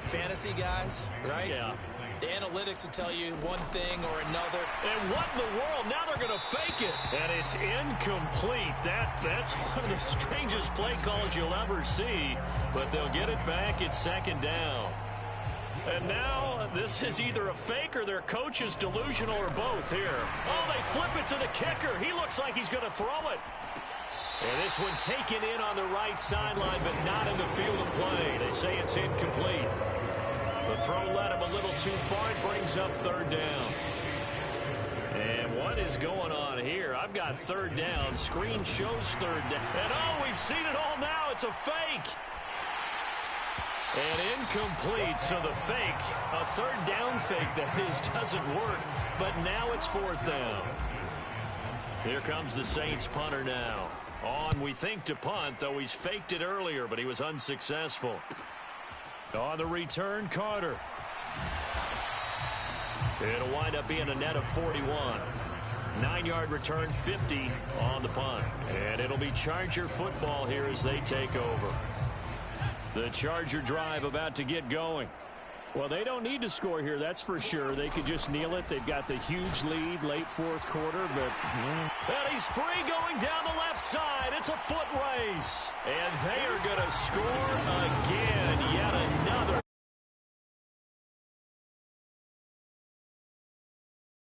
Fantasy guys, right? Yeah. The analytics will tell you one thing or another. And what in the world? Now they're going to fake it. And it's incomplete. That's one of the strangest play calls you'll ever see. But they'll get it back at 2nd down. And now this is either a fake or their coach is delusional or both here. Oh, they flip it to the kicker. He looks like he's going to throw it. And this one taken in on the right sideline, but not in the field of play. They say it's incomplete. The throw led him a little too far. It brings up 3rd down. And what is going on here? I've got 3rd down. Screen shows 3rd down. And oh, we've seen it all now. It's a fake. And incomplete. So the fake, a 3rd down fake that is, doesn't work. But now it's 4th down. Here comes the Saints punter now. On, we think, to punt, though he's faked it earlier, but he was unsuccessful. On the return, Carter. It'll wind up being a net of 41. 9-yard return, 50 on the punt. And it'll be Charger football here as they take over. The Charger drive about to get going. Well, they don't need to score here, that's for sure. They could just kneel it. They've got the huge lead, late 4th quarter, but... And he's free going down the left side. It's a foot race. And they are going to score again. Yet another.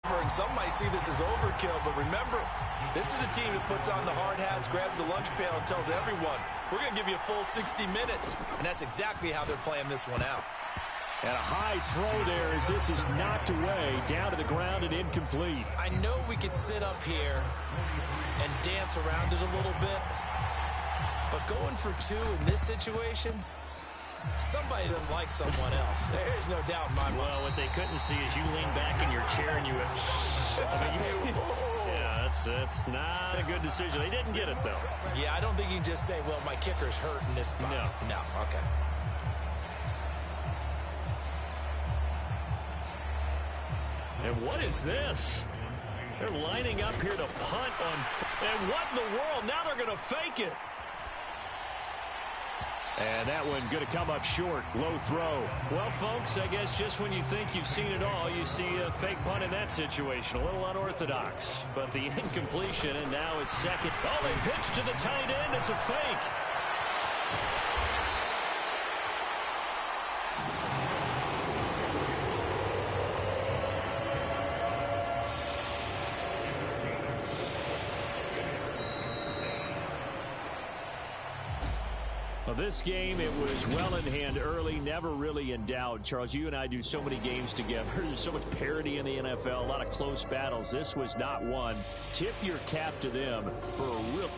And some might see this as overkill, but remember, this is a team that puts on the hard hats, grabs the lunch pail, and tells everyone, we're going to give you a full 60 minutes. And that's exactly how they're playing this one out. And a high throw there as this is knocked away, down to the ground and incomplete. I know we could sit up here and dance around it a little bit, but going for 2 in this situation, somebody doesn't like someone else. There's no doubt in my mind. Well, what they couldn't see is you lean back in your chair and you went, yeah, that's not a good decision. They didn't get it, though. Yeah, I don't think you can just say, well, my kicker's hurt in this spot. No, okay. And what is this? They're lining up here to punt on. And what in the world? Now they're going to fake it. And that one going to come up short. Low throw. Well, folks, I guess just when you think you've seen it all, you see a fake punt in that situation. A little unorthodox. But the incompletion, and now it's 2nd. Oh, they pitch to the tight end. It's a fake. Well, this game, it was well in hand early, never really in doubt. Charles, you and I do so many games together. There's so much parity in the NFL, a lot of close battles. This was not one. Tip your cap to them for a real...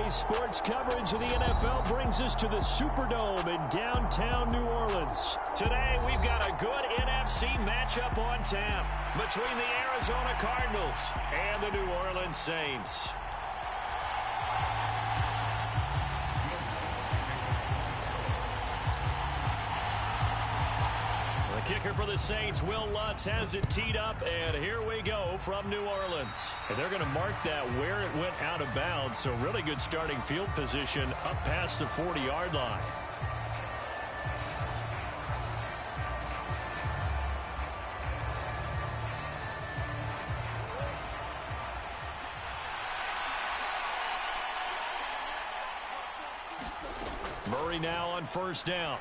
Today's sports coverage of the NFL brings us to the Superdome in downtown New Orleans. Today, we've got a good NFC matchup on tap between the Arizona Cardinals and the New Orleans Saints. Kicker for the Saints, Will Lutz, has it teed up, and here we go from New Orleans. And they're going to mark that where it went out of bounds, so really good starting field position up past the 40-yard line. Murray now on first down.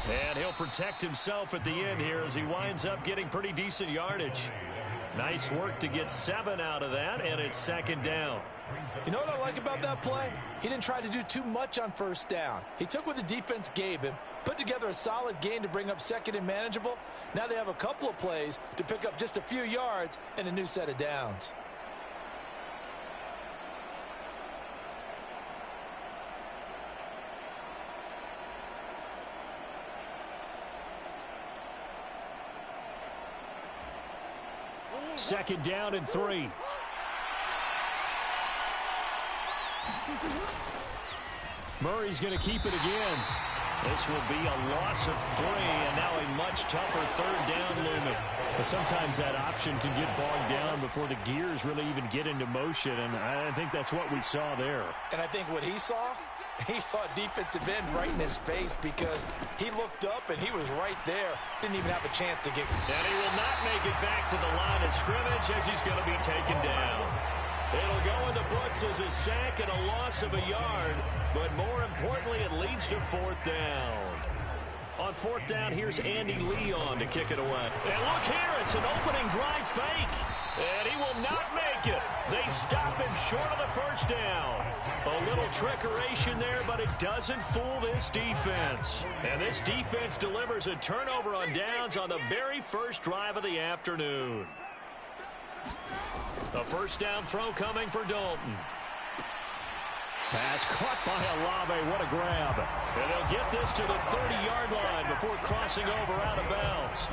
And he'll protect himself at the end here as he winds up getting pretty decent yardage. Nice work to get 7 out of that, and it's second down. You know what I like about that play? He didn't try to do too much on first down. He took what the defense gave him, put together a solid gain to bring up second and manageable. Now they have a couple of plays to pick up just a few yards and a new set of downs. Second down and 3. Murray's going to keep it again. This will be a loss of 3, and now a much tougher third down looming. But sometimes that option can get bogged down before the gears really even get into motion, and I think that's what we saw there. And I think what he saw a defensive end right in his face because he looked up and he was right there. Didn't even have a chance to get. And he will not make it back to the line of scrimmage as he's going to be taken down. It'll go in the books as a sack and a loss of a yard, but more importantly, it leads to fourth down. On fourth down, here's Andy Leon to kick it away. And look here, it's an opening drive fake. And he will not make it. They stop him short of the first down. A little trickeration there, but it doesn't fool this defense. And this defense delivers a turnover on downs on the very first drive of the afternoon. A first down throw coming for Dalton. Pass caught by Olave. What a grab. And they'll get this to the 30-yard line before crossing over out of bounds.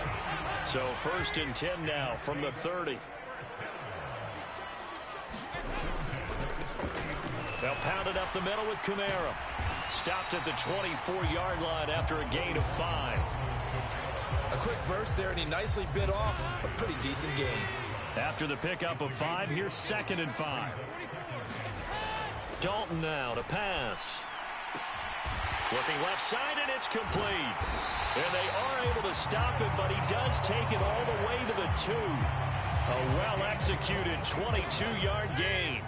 So first and 10 now from the 30. They'll pound it up the middle with Kamara. Stopped at the 24-yard line after a gain of 5. A quick burst there, and he nicely bit off a pretty decent gain. After the pickup of 5, here's second and 5. Dalton now to pass. Looking left side, and it's complete. And they are able to stop him, but he does take it all the way to the 2. A well-executed 22-yard gain.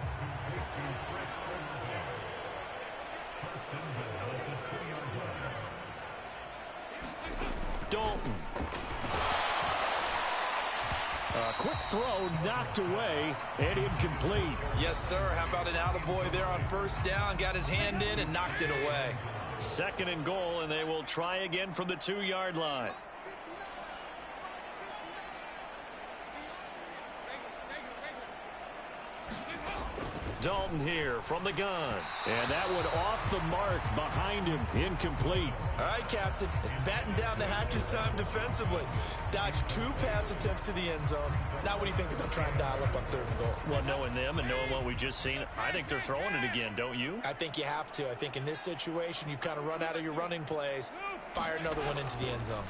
Dalton. A quick throw knocked away and incomplete. Yes, sir. How about an attaboy there on first down? Got his hand in and knocked it away. Second and goal, and they will try again from the 2-yard line. Dalton here from the gun. And that one off the mark behind him. Incomplete. All right, Captain. It's batten down the hatches time defensively. Dodged 2 pass attempts to the end zone. Now what do you think they're going to try and dial up on third and goal? Well, knowing them and knowing what we just seen, I think they're throwing it again, don't you? I think you have to. I think in this situation, you've kind of run out of your running plays. Fire another one into the end zone.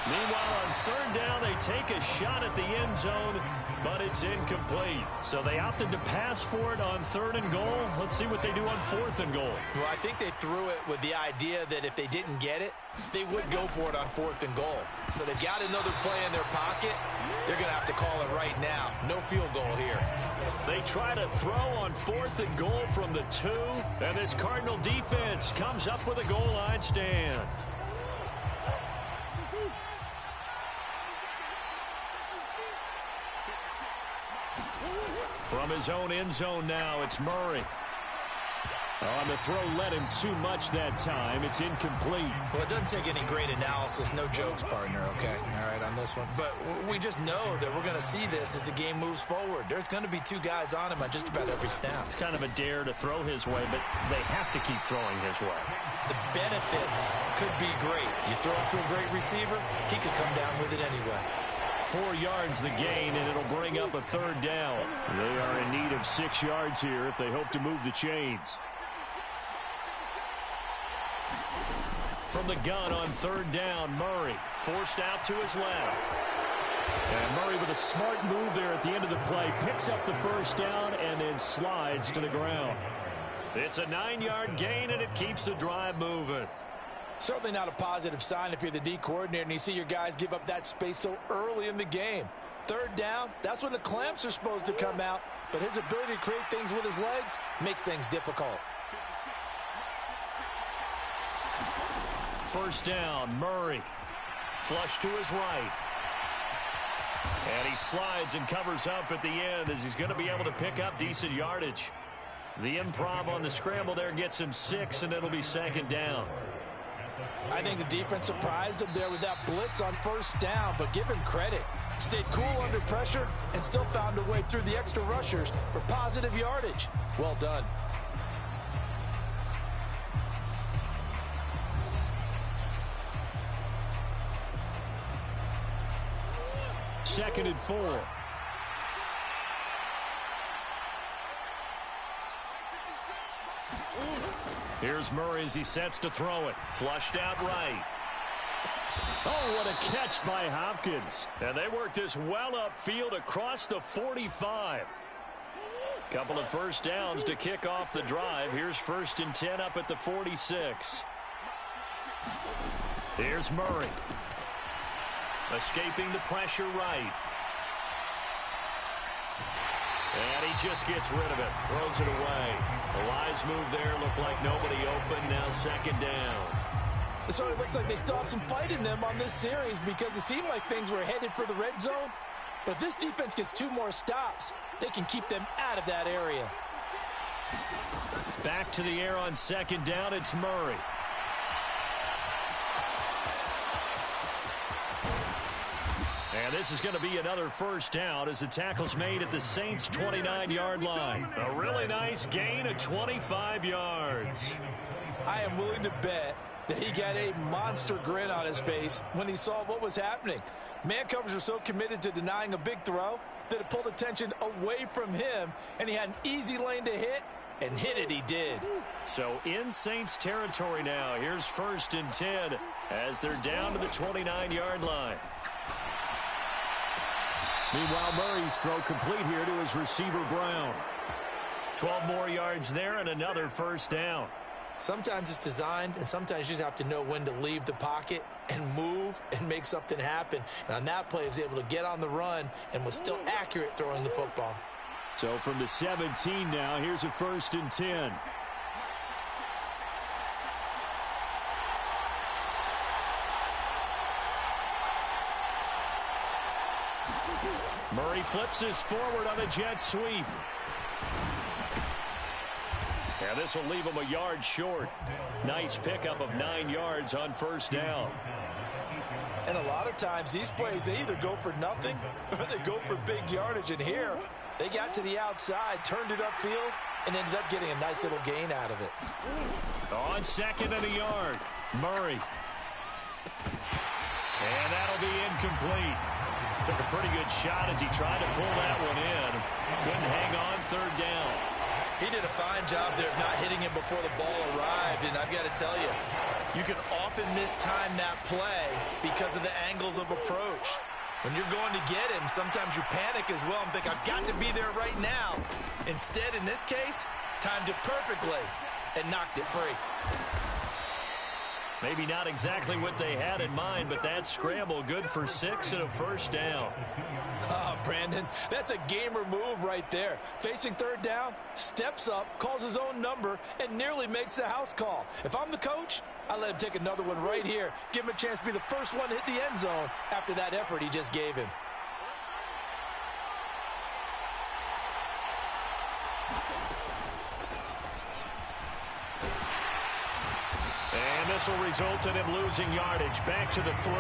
Meanwhile, on third down, they take a shot at the end zone, but it's incomplete. So they opted to pass for it on third and goal. Let's see what they do on fourth and goal. Well, I think they threw it with the idea that if they didn't get it, they would go for it on fourth and goal. So they've got another play in their pocket. They're going to have to call it right now. No field goal here. They try to throw on fourth and goal from the 2, and this Cardinal defense comes up with a goal line stand. From his own end zone now, it's Murray. On the throw, led him too much that time. It's incomplete. Well, it doesn't take any great analysis. No jokes, partner, okay? All right, on this one. But we just know that we're going to see this as the game moves forward. There's going to be two guys on him on just about every snap. It's kind of a dare to throw his way, but they have to keep throwing his way. The benefits could be great. You throw it to a great receiver, he could come down with it anyway. 4 yards the gain, and it'll bring up a third down. They are in need of 6 yards here if they hope to move the chains. From the gun on third down, Murray forced out to his left. And Murray with a smart move there at the end of the play. Picks up the first down and then slides to the ground. It's a 9-yard gain, and it keeps the drive moving. Certainly not a positive sign if you're the D coordinator and you see your guys give up that space so early in the game. Third down, that's when the clamps are supposed to come out. But his ability to create things with his legs makes things difficult. First down, Murray. Flush to his right. And he slides and covers up at the end as he's going to be able to pick up decent yardage. The improv on the scramble there gets him 6, and it'll be second down. I think the defense surprised him there with that blitz on first down, but give him credit. Stayed cool under pressure and still found a way through the extra rushers for positive yardage. Well done. Second and 4. Here's Murray as he sets to throw it. Flushed out right. Oh, what a catch by Hopkins. And they work this well upfield across the 45. Couple of first downs to kick off the drive. Here's 1st and 10 up at the 46. Here's Murray. Escaping the pressure right. And he just gets rid of it. Throws it away. The wise move there. Looked like nobody open. Now second down. It sort of looks like they still have some fight in them on this series because it seemed like things were headed for the red zone. But if this defense gets 2 more stops, they can keep them out of that area. Back to the air on second down. It's Murray. And this is going to be another first down as the tackle's made at the Saints' 29-yard line. A really nice gain of 25 yards. I am willing to bet that he got a monster grin on his face when he saw what was happening. Man covers are so committed to denying a big throw that it pulled attention away from him, and he had an easy lane to hit, and hit it he did. So in Saints territory now. Here's 1st and 10 as they're down to the 29-yard line. Meanwhile, Murray's throw complete here to his receiver, Brown. 12 more yards there and another first down. Sometimes it's designed, and sometimes you just have to know when to leave the pocket and move and make something happen. And on that play, he was able to get on the run and was still accurate throwing the football. So from the 17 now, here's a 1st and 10. Murray flips his forward on a jet sweep. And this will leave him a yard short. Nice pickup of 9 yards on first down. And a lot of times these plays, they either go for nothing or they go for big yardage. And here, they got to the outside, turned it upfield, and ended up getting a nice little gain out of it. On second and a yard, Murray. And that'll be incomplete. Took a pretty good shot as he tried to pull that one in. Couldn't hang on third down. He did a fine job there of not hitting him before the ball arrived, and I've got to tell you, you can often mistime that play because of the angles of approach. When you're going to get him, sometimes you panic as well and think, I've got to be there right now. Instead, in this case, timed it perfectly and knocked it free. Maybe not exactly what they had in mind, but that scramble good for 6 and a first down. Oh, Brandon, that's a gamer move right there. Facing third down, steps up, calls his own number, and nearly makes the house call. If I'm the coach, I let him take another one right here. Give him a chance to be the first one to hit the end zone after that effort he just gave him. whistle resulted in losing yardage. Back to the 3.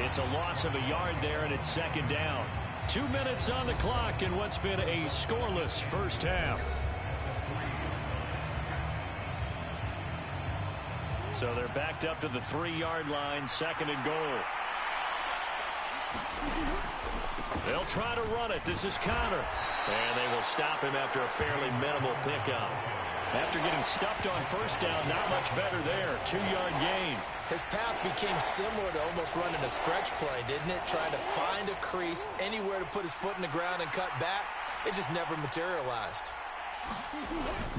It's a loss of a yard there, and it's second down. 2 minutes on the clock in what's been a scoreless first half. So they're backed up to the 3-yard line, second and goal. They'll try to run it. This is Connor. And they will stop him after a fairly minimal pickup. After getting stuffed on first down, not much better there. 2-yard gain. His path became similar to almost running a stretch play, didn't it? Trying to find a crease, anywhere to put his foot in the ground and cut back. It just never materialized.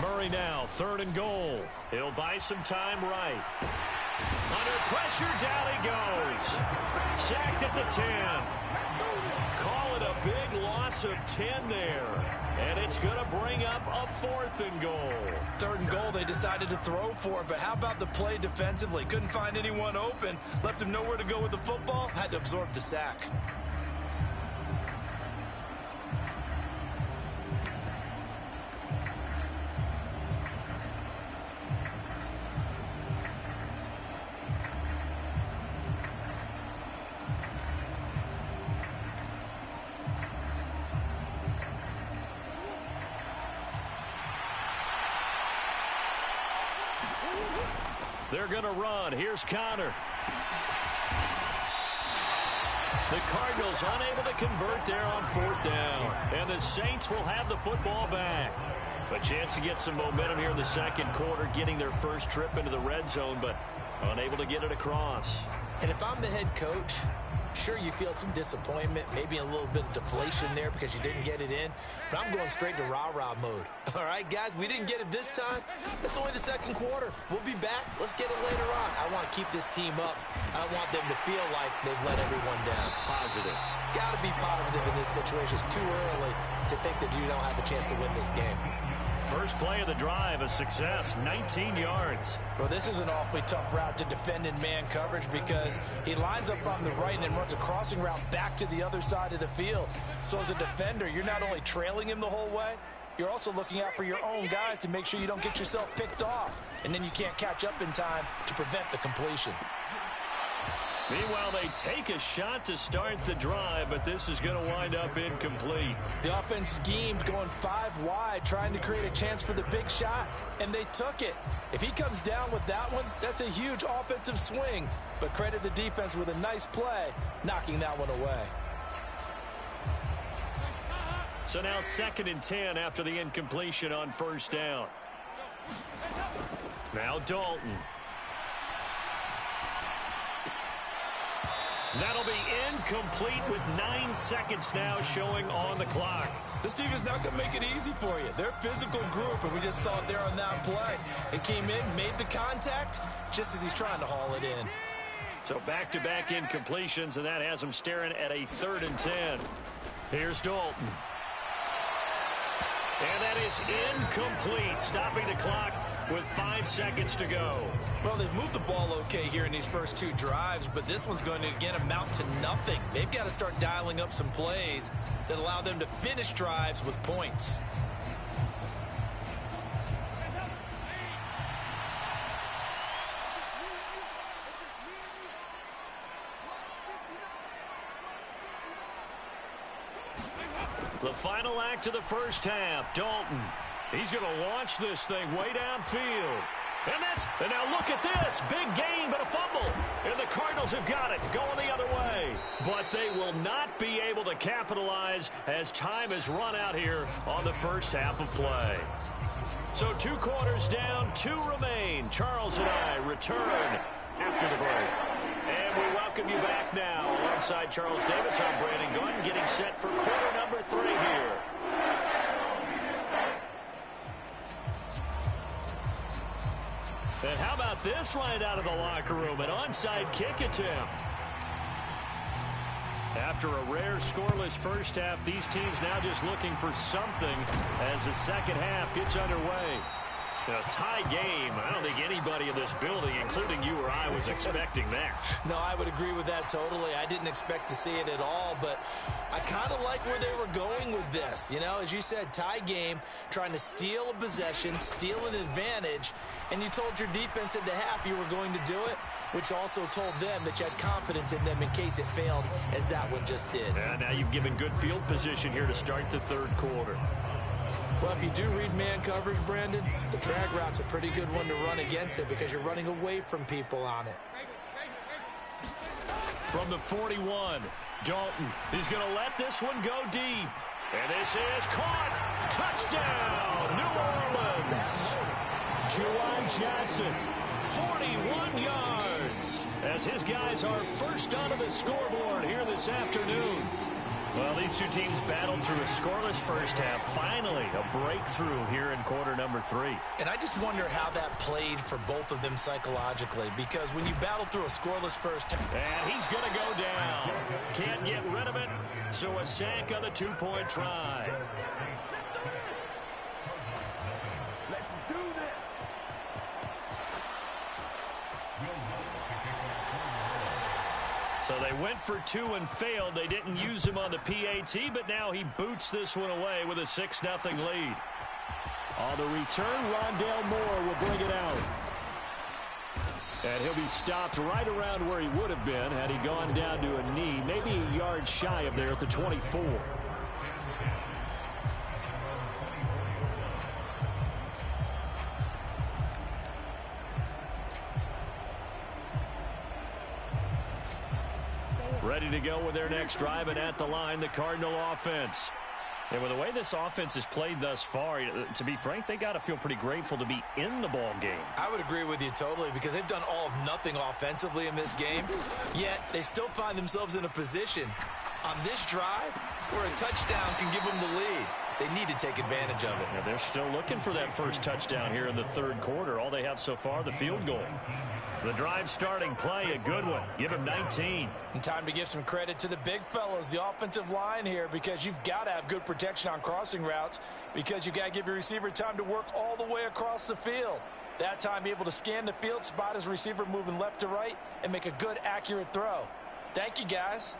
Murray now, third and goal. He'll buy some time right. Under pressure, down he goes. Sacked at the 10. Call it a big loss of 10 there. And it's going to bring up a 4th and goal. 3rd and goal, they decided to throw for it, but how about the play defensively? Couldn't find anyone open, left him nowhere to go with the football, had to absorb the sack. They're going to run. Here's Connor. The Cardinals unable to convert there on 4th down. And the Saints will have the football back. A chance to get some momentum here in the second quarter, getting their first trip into the red zone, but unable to get it across. And if I'm the head coach, sure, you feel some disappointment, maybe a little bit of deflation there because you didn't get it in, but I'm going straight to rah-rah mode. All right, guys, we didn't get it this time. It's only the second quarter. We'll be back. Let's get it later on. I want to keep this team up. I don't want them to feel like they've let everyone down. Positive. Got to be positive in this situation. It's too early to think that you don't have a chance to win this game. First play of the drive, a success, 19 yards. Well, this is an awfully tough route to defend in man coverage because he lines up on the right and then runs a crossing route back to the other side of the field. So as a defender, you're not only trailing him the whole way, you're also looking out for your own guys to make sure you don't get yourself picked off. And then you can't catch up in time to prevent the completion. Meanwhile, they take a shot to start the drive, but this is going to wind up incomplete. The offense schemed going 5 wide, trying to create a chance for the big shot, and they took it. If he comes down with that one, that's a huge offensive swing. But credit the defense with a nice play, knocking that one away. So now 2nd and 10 after the incompletion on first down. Now Dalton. That'll be incomplete with 9 seconds now showing on the clock. This team is not going to make it easy for you. They're a physical group, and we just saw it there on that play. It came in, made the contact, just as he's trying to haul it in. So back-to-back incompletions, and that has him staring at a 3rd and 10. Here's Dalton. And that is incomplete, stopping the clock with 5 seconds to go. Well, they've moved the ball okay here in these first 2 drives, but this one's going to, again, amount to nothing. They've got to start dialing up some plays that allow them to finish drives with points. The final act of the first half, Dalton. He's going to launch this thing way downfield. And now look at this. Big gain, but a fumble. And the Cardinals have got it, going the other way. But they will not be able to capitalize as time has run out here on the first half of play. So 2 quarters down, 2 remain. Charles and I return after the break. And we welcome you back now. Alongside Charles Davis, I'm Brandon Gunn, getting set for quarter number 3 here. And how about this right out of the locker room? An onside kick attempt. After a rare scoreless first half, these teams now just looking for something as the second half gets underway. A tie game. I don't think anybody in this building, including you or I, was expecting that. No, I would agree with that totally. I didn't expect to see it at all, but I kind of like where they were going with this. You know, as you said, tie game, trying to steal a possession, steal an advantage, and you told your defense at the half you were going to do it, which also told them that you had confidence in them in case it failed, as that one just did. And now you've given good field position here to start the third quarter. Well, if you do read man coverage, Brandon, the drag route's a pretty good one to run against it because you're running away from people on it. From the 41, Dalton. He's going to let this one go deep. And this is caught. Touchdown, New Orleans. Juwan Johnson. 41 yards. As his guys are first onto the scoreboard here this afternoon. Well, these two teams battled through a scoreless first half. Finally, a breakthrough here in quarter number 3. And I just wonder how that played for both of them psychologically, because when you battle through a scoreless first half. And he's going to go down. Can't get rid of it, so a sack on the two-point try. Let's do this. So they went for 2 and failed. They didn't use him on the PAT, but now he boots this one away with a 6-0 lead. On the return, Rondale Moore will bring it out. And he'll be stopped right around where he would have been had he gone down to a knee, maybe a yard shy of there at the 24. Ready to go with their next drive, and at the line, the Cardinal offense. And with the way this offense has played thus far, to be frank, they got to feel pretty grateful to be in the ball game. I would agree with you totally, because they've done all of nothing offensively in this game, yet they still find themselves in a position on this drive where a touchdown can give them the lead. They need to take advantage of it. Yeah, they're still looking for that first touchdown here in the third quarter. All they have so far, the field goal. The drive starting play, a good one. Give him 19. And time to give some credit to the big fellas, the offensive line here, because you've got to have good protection on crossing routes, because you've got to give your receiver time to work all the way across the field. That time, be able to scan the field, spot his receiver moving left to right, and make a good, accurate throw. Thank you, guys.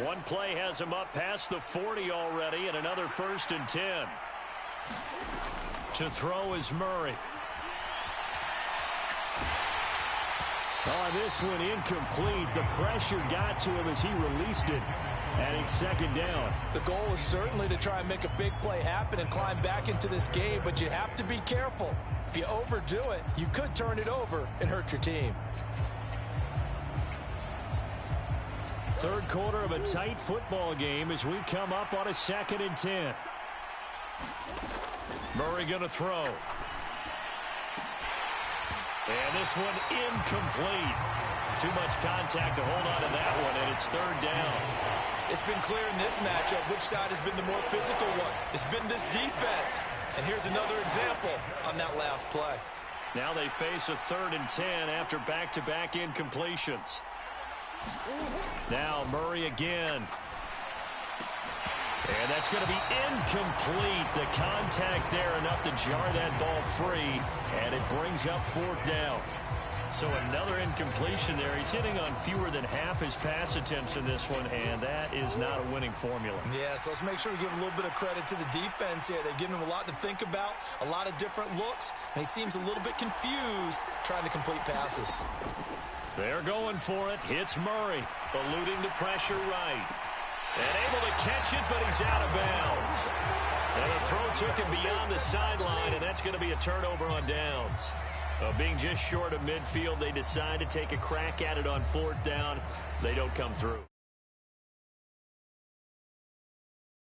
One play has him up past the 40 already, and another 1st and 10. To throw is Murray. On this one, incomplete. The pressure got to him as he released it. And it's 2nd down. The goal is certainly to try and make a big play happen and climb back into this game, but you have to be careful. If you overdo it, you could turn it over and hurt your team. Third quarter of a tight football game as we come up on a 2nd and 10. Murray going to throw. And this one incomplete. Too much contact to hold on to that one, and it's 3rd down. It's been clear in this matchup which side has been the more physical one. It's been this defense. And here's another example on that last play. Now they face a 3rd and 10 after back-to-back incompletions. Now Murray again. And that's going to be incomplete. The contact there enough to jar that ball free, and it brings up 4th down. So another incompletion there. He's hitting on fewer than half his pass attempts in this one, and that is not a winning formula. Yeah, so let's make sure we give a little bit of credit to the defense here. They've given him a lot to think about, a lot of different looks, and he seems a little bit confused trying to complete passes. They're going for it. Hits Murray, eluding the pressure right. And able to catch it, but he's out of bounds. And the throw took him beyond the sideline, and that's going to be a turnover on downs. Being just short of midfield, they decide to take a crack at it on 4th down. They don't come through.